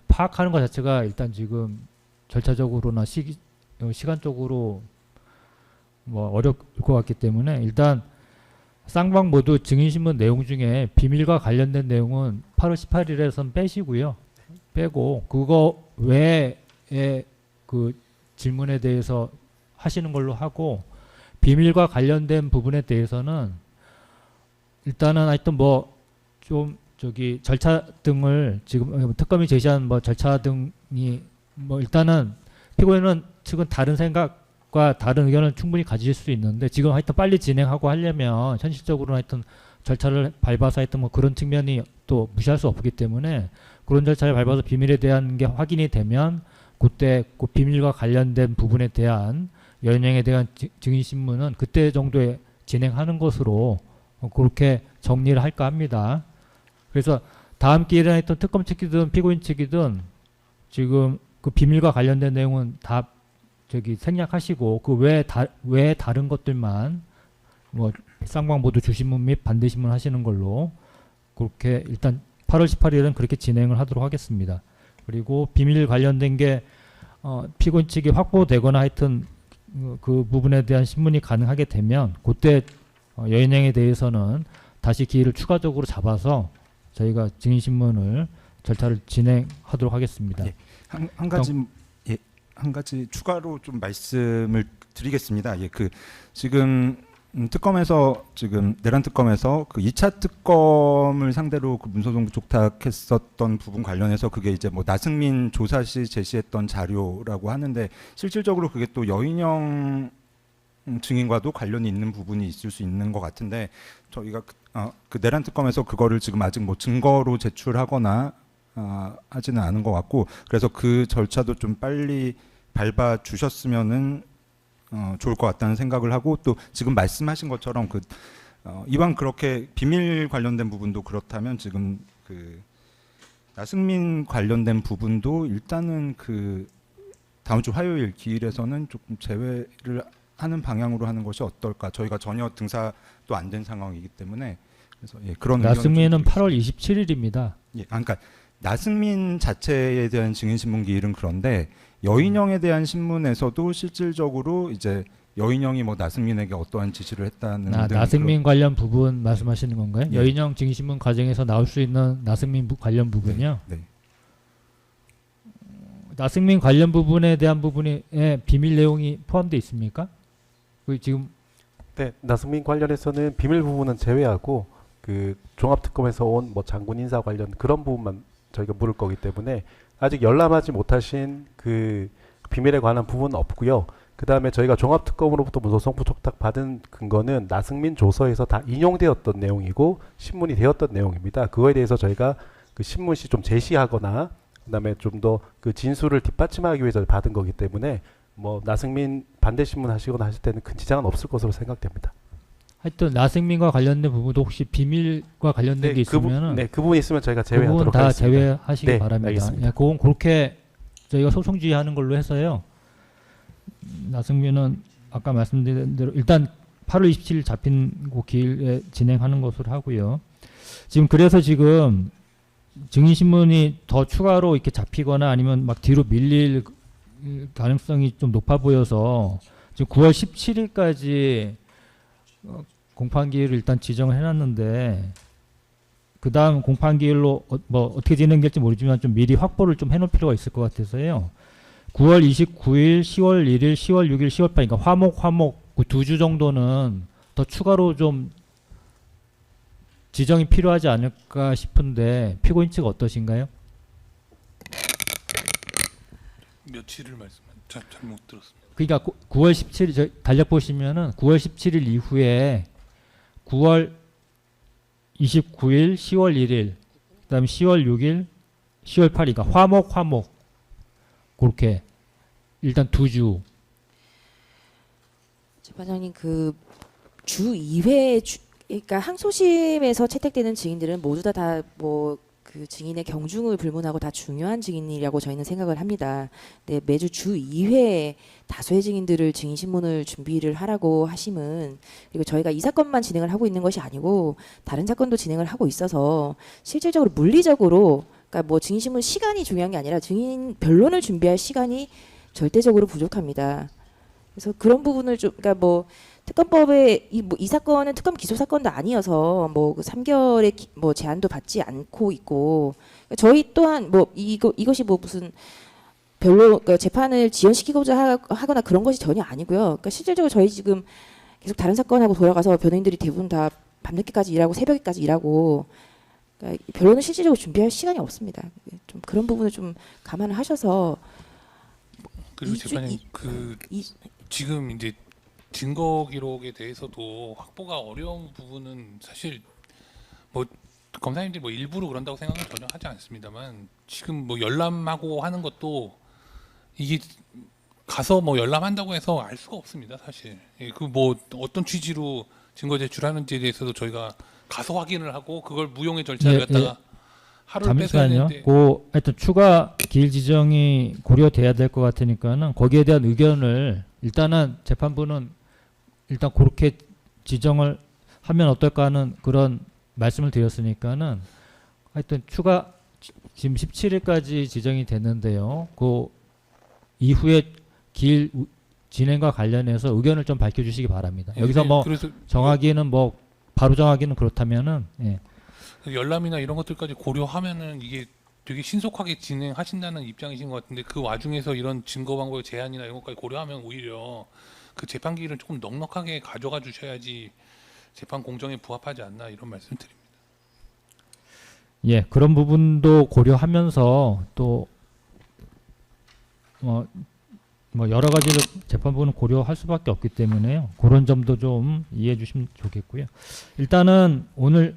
파악하는 것 자체가 일단 지금 절차적으로나 시간적으로 뭐 어려울 것 같기 때문에 일단 쌍방 모두 증인신문 내용 중에 비밀과 관련된 내용은 8월 18일에선 빼시고요. 빼고 그거 외에 그 질문에 대해서 하시는 걸로 하고, 비밀과 관련된 부분에 대해서는 일단은 하여튼 뭐 좀 절차 등을 지금 특검이 제시한 뭐 절차 등이 뭐 일단은 피고인은 측은 다른 생각과 다른 의견을 충분히 가질 수 있는데 지금 하여튼 빨리 진행하고 하려면 현실적으로는 하여튼 절차를 밟아서 하여튼 뭐 그런 측면이 또 무시할 수 없기 때문에 그런 절차를 밟아서 비밀에 대한 게 확인이 되면 그때 그 비밀과 관련된 부분에 대한 여인영에 대한 증인신문은 그때 정도에 진행하는 것으로 그렇게 정리를 할까 합니다. 그래서 다음 기회에 했던 특검 측이든 피고인 측이든 지금 그 비밀과 관련된 내용은 다 생략하시고 그 외에 다른 것들만 뭐 쌍방 모두 주신문 및 반대신문 하시는 걸로 그렇게 일단 8월 18일은 그렇게 진행을 하도록 하겠습니다. 그리고 비밀 관련된 게 피고인 측이 확보되거나 하여튼 그 부분에 대한 신문이 가능하게 되면 그때 여인영에 대해서는 다시 기회를 추가적으로 잡아서 저희가 증인신문을 절차를 진행하도록 하겠습니다. 예, 한 가지 추가로 좀 말씀을 드리겠습니다. 예, 지금 특검에서 지금 내란 특검에서 그 2차 특검을 상대로 그 문서동 촉탁했었던 부분 관련해서 그게 이제 뭐 나승민 조사 시 제시했던 자료라고 하는데 실질적으로 그게 또 여인영 증인과도 관련이 있는 부분이 있을 수 있는 것 같은데 저희가 그 내란 특검에서 그거를 지금 아직 뭐 증거로 제출하거나 하지는 않은 것 같고 그래서 그 절차도 좀 빨리 밟아 주셨으면은 좋을 것 같다는 생각을 하고 또 지금 말씀하신 것처럼 이왕 그렇게 비밀 관련된 부분도 그렇다면 지금 그 나승민 관련된 부분도 일단은 그 다음 주 화요일 기일에서는 조금 제외를 하는 방향으로 하는 것이 어떨까? 저희가 전혀 등사도 안 된 상황이기 때문에 그래서 예, 그런 나승민은 의견을 좀 8월 27일입니다. 예, 그러니까 나승민 자체에 대한 증인신문 기일은 그런데 여인영에 대한 신문에서도 실질적으로 이제 여인영이 뭐 나승민에게 어떠한 지시를 했다는 등 나승민 관련 부분 말씀하시는 건가요? 예. 여인영 증인신문 과정에서 나올 수 있는 나승민 관련 부분이요? 네. 나승민 관련 부분에 대한 부분에 비밀 내용이 포함되어 있습니까? 그 지금 네, 나승민 관련해서는 비밀 부분은 제외하고 그 종합특검에서 온 뭐 장군 인사 관련 그런 부분만 저희가 물을 거기 때문에 아직 열람하지 못하신 그 비밀에 관한 부분은 없고요. 그 다음에 저희가 종합특검으로부터 문서성 부촉탁 받은 근거는 나승민 조서에서 다 인용되었던 내용이고 신문이 되었던 내용입니다. 그거에 대해서 저희가 그 신문시 좀 제시하거나 그다음에 좀 더 그 진술을 뒷받침하기 위해서 받은 거기 때문에 뭐 나승민 반대 신문 하시거나 하실 때는 큰 지장은 없을 것으로 생각됩니다. 하여튼 나승민과 관련된 부분도 혹시 비밀과 관련된 게 있으면은 그 부분이 있으면 저희가 그 부분 제외하도록 다 하겠습니다. 제외하시기 네, 바랍니다. 알겠습니다. 예, 그건 그렇게 저희가 소송지휘하는 걸로 해서요. 나승민은 아까 말씀드린 대로 일단 8월 27일 잡힌 그 기일에 진행하는 것으로 하고요. 그래서 지금 증인신문이 더 추가로 이렇게 잡히거나 아니면 막 뒤로 밀릴 가능성이 좀 높아 보여서 지금 9월 17일까지 공판기일을 일단 지정을 해놨는데 그 다음 공판기일로 뭐 어떻게 진행될지 모르지만 좀 미리 확보를 좀 해놓을 필요가 있을 것 같아서요. 9월 29일, 10월 1일, 10월 6일, 10월 8일 그러니까 화목 그 2주 정도는 더 추가로 좀 지정이 필요하지 않을까 싶은데 피고인 측 어떠신가요? 며칠을 잘못 들었습니다. 그러니까 9월 17일 저 달력 보시면은 9월 17일 이후에 9월 29일, 10월 1일, 그다음에 10월 6일, 10월 8일 그러니까 화목 그렇게 일단 2주. 재판장님 그 주 2회 그러니까 항소심에서 채택되는 증인들은 모두 다 뭐 그 증인의 경중을 불문하고 다 중요한 증인이라고 저희는 생각을 합니다. 네, 매주 주 2회 다수의 증인들을 증인 신문을 준비를 하라고 하심은 그리고 저희가 이 사건만 진행을 하고 있는 것이 아니고 다른 사건도 진행을 하고 있어서 실질적으로 물리적으로 그러니까 뭐 증인 신문 시간이 중요한 게 아니라 증인 변론을 준비할 시간이 절대적으로 부족합니다. 그래서 그런 부분을 좀 그러니까 뭐 특검법에 이 사건은 특검 기소 사건도 아니어서 뭐 3개월의 뭐 제한도 받지 않고 있고 그러니까 저희 또한 뭐 이것이 뭐 무슨 별로 그러니까 재판을 지연시키고자 하거나 그런 것이 전혀 아니고요. 그러니까 실질적으로 저희 지금 계속 다른 사건하고 돌아가서 변호인들이 대부분 다 밤늦게까지 일하고 새벽에까지 일하고 그러니까 변론은 실질적으로 준비할 시간이 없습니다. 좀 그런 부분을 좀 감안을 하셔서 그리고 재판님 지금 이제 증거 기록에 대해서도 확보가 어려운 부분은 사실 뭐 검사님들이 뭐 일부러 그런다고 생각은 전혀 하지 않습니다만 지금 뭐 열람하고 하는 것도 이게 가서 뭐 열람한다고 해서 알 수가 없습니다 사실. 그 뭐 어떤 취지로 증거 제출하는지에 대해서도 저희가 가서 확인을 하고 그걸 무용의 절차를 갖다가 하루를 뺏어야 잠시만요. 되는데 그 하여튼 추가 기일 지정이 고려돼야 될 것 같으니까는 거기에 대한 의견을 일단은 재판부는 일단 그렇게 지정을 하면 어떨까 하는 그런 말씀을 드렸으니까는 하여튼 추가 지금 17일까지 지정이 됐는데요. 그 이후에 길 진행과 관련해서 의견을 좀 밝혀주시기 바랍니다. 여기서 뭐 그래서 정하기는 뭐 바로 정하기는 그렇다면은 예. 열람이나 이런 것들까지 고려하면은 이게 되게 신속하게 진행하신다는 입장이신 것 같은데 그 와중에서 이런 증거 방법의 제한이나 이런 것까지 고려하면 오히려 그 재판 기일을 조금 넉넉하게 가져가 주셔야지 재판 공정에 부합하지 않나 이런 말씀드립니다. 예, 그런 부분도 고려하면서 또 뭐 여러 가지를 재판부는 고려할 수밖에 없기 때문에요. 그런 점도 좀 이해해 주시면 좋겠고요. 일단은 오늘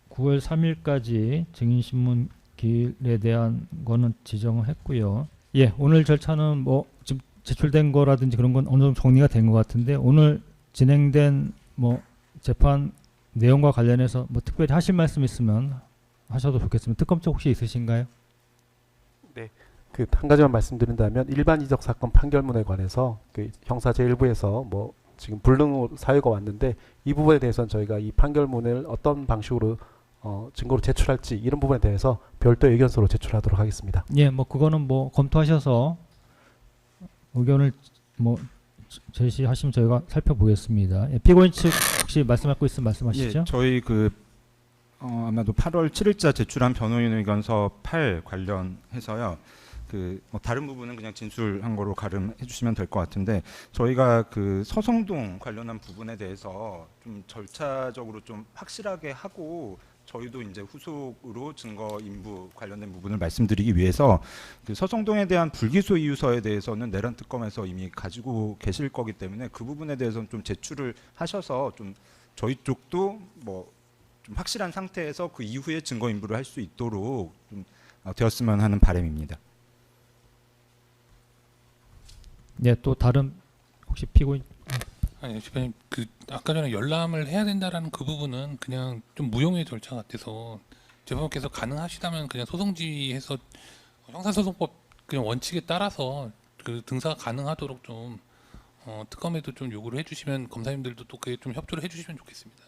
9월 3일까지 증인신문 기일에 대한 거는 지정을 했고요. 예, 오늘 절차는 뭐 지금 제출된 거라든지 그런 건 어느 정도 정리가 된 것 같은데 오늘 진행된 뭐 재판 내용과 관련해서 뭐 특별히 하실 말씀 있으면 하셔도 좋겠습니다. 특검 쪽 혹시 있으신가요? 그 한 가지만 말씀드린다면 일반 이적 사건 판결문에 관해서 그 형사 제1부에서 뭐 지금 불능 사유가 왔는데 이 부분에 대해서는 저희가 이 판결문을 어떤 방식으로 증거로 제출할지 이런 부분에 대해서 별도 의견서로 제출하도록 하겠습니다. 예, 뭐 그거는 뭐 검토하셔서 의견을 뭐 제시하시면 저희가 살펴보겠습니다. 예, 피고인 측 혹시 말씀하고 있으면 말씀하시죠. 예, 저희 아마도 8월 7일자 제출한 변호인 의견서 8 관련해서요. 뭐 다른 부분은 그냥 진술한 거로 가름해 주시면 될 것 같은데 저희가 서성동 관련한 부분에 대해서 좀 절차적으로 좀 확실하게 하고 저희도 이제 후속으로 증거 인부 관련된 부분을 말씀드리기 위해서 서성동에 대한 불기소 이유서에 대해서는 내란 특검에서 이미 가지고 계실 거기 때문에 그 부분에 대해서는 좀 제출을 하셔서 좀 저희 쪽도 뭐 좀 확실한 상태에서 그 이후에 증거 인부를 할 수 있도록 좀 되었으면 하는 바람입니다. 예, 또 다른 혹시 피고인 아니, 재판님 그 아까 전에 열람을 해야 된다라는 그 부분은 그냥 좀 무용의 절차 같아서 재판부께서 가능하시다면 그냥 소송지에서 형사소송법 그냥 원칙에 따라서 그 등사가 가능하도록 좀 특검에도 좀 요구를 해주시면 검사님들도 또 그게 좀 협조를 해주시면 좋겠습니다.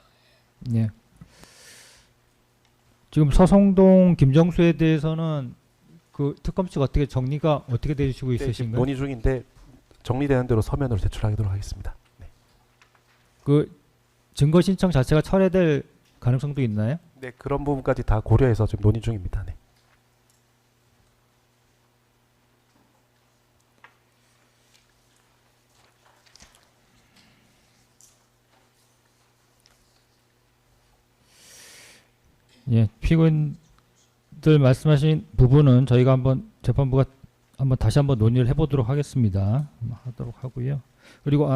예. 지금 서성동 김정수에 대해서는 그 특검 측 어떻게 정리가 어떻게 되시고 네, 지금 있으신가요? 논의 중인데 정리되는 대로 서면으로 제출하도록 하겠습니다. 네. 그 증거 신청 자체가 철회될 가능성도 있나요? 네, 그런 부분까지 다 고려해서 지금 논의 중입니다. 네. 예, 피고인들 말씀하신 부분은 저희가 한번 재판부가 다시 한번 논의를 해보도록 하겠습니다. 하도록 하고요. 그리고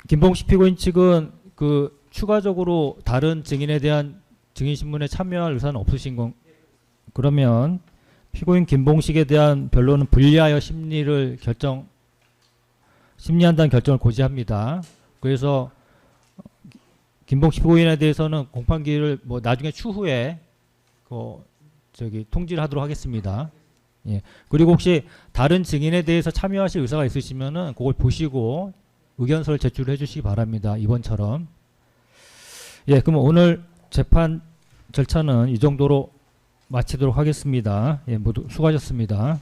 김봉식 피고인 측은 그 추가적으로 다른 증인에 대한 증인 신문에 참여할 의사는 없으신 건 그러면 피고인 김봉식에 대한 변론은 불리하여 심리한다는 결정을 고지합니다. 그래서 김봉식 피고인에 대해서는 공판기를 뭐 나중에 추후에 통지를 하도록 하겠습니다. 예. 그리고 혹시 다른 증인에 대해서 참여하실 의사가 있으시면은 그걸 보시고 의견서를 제출해 주시기 바랍니다. 이번처럼. 예, 그럼 오늘 재판 절차는 이 정도로 마치도록 하겠습니다. 예, 모두 수고하셨습니다.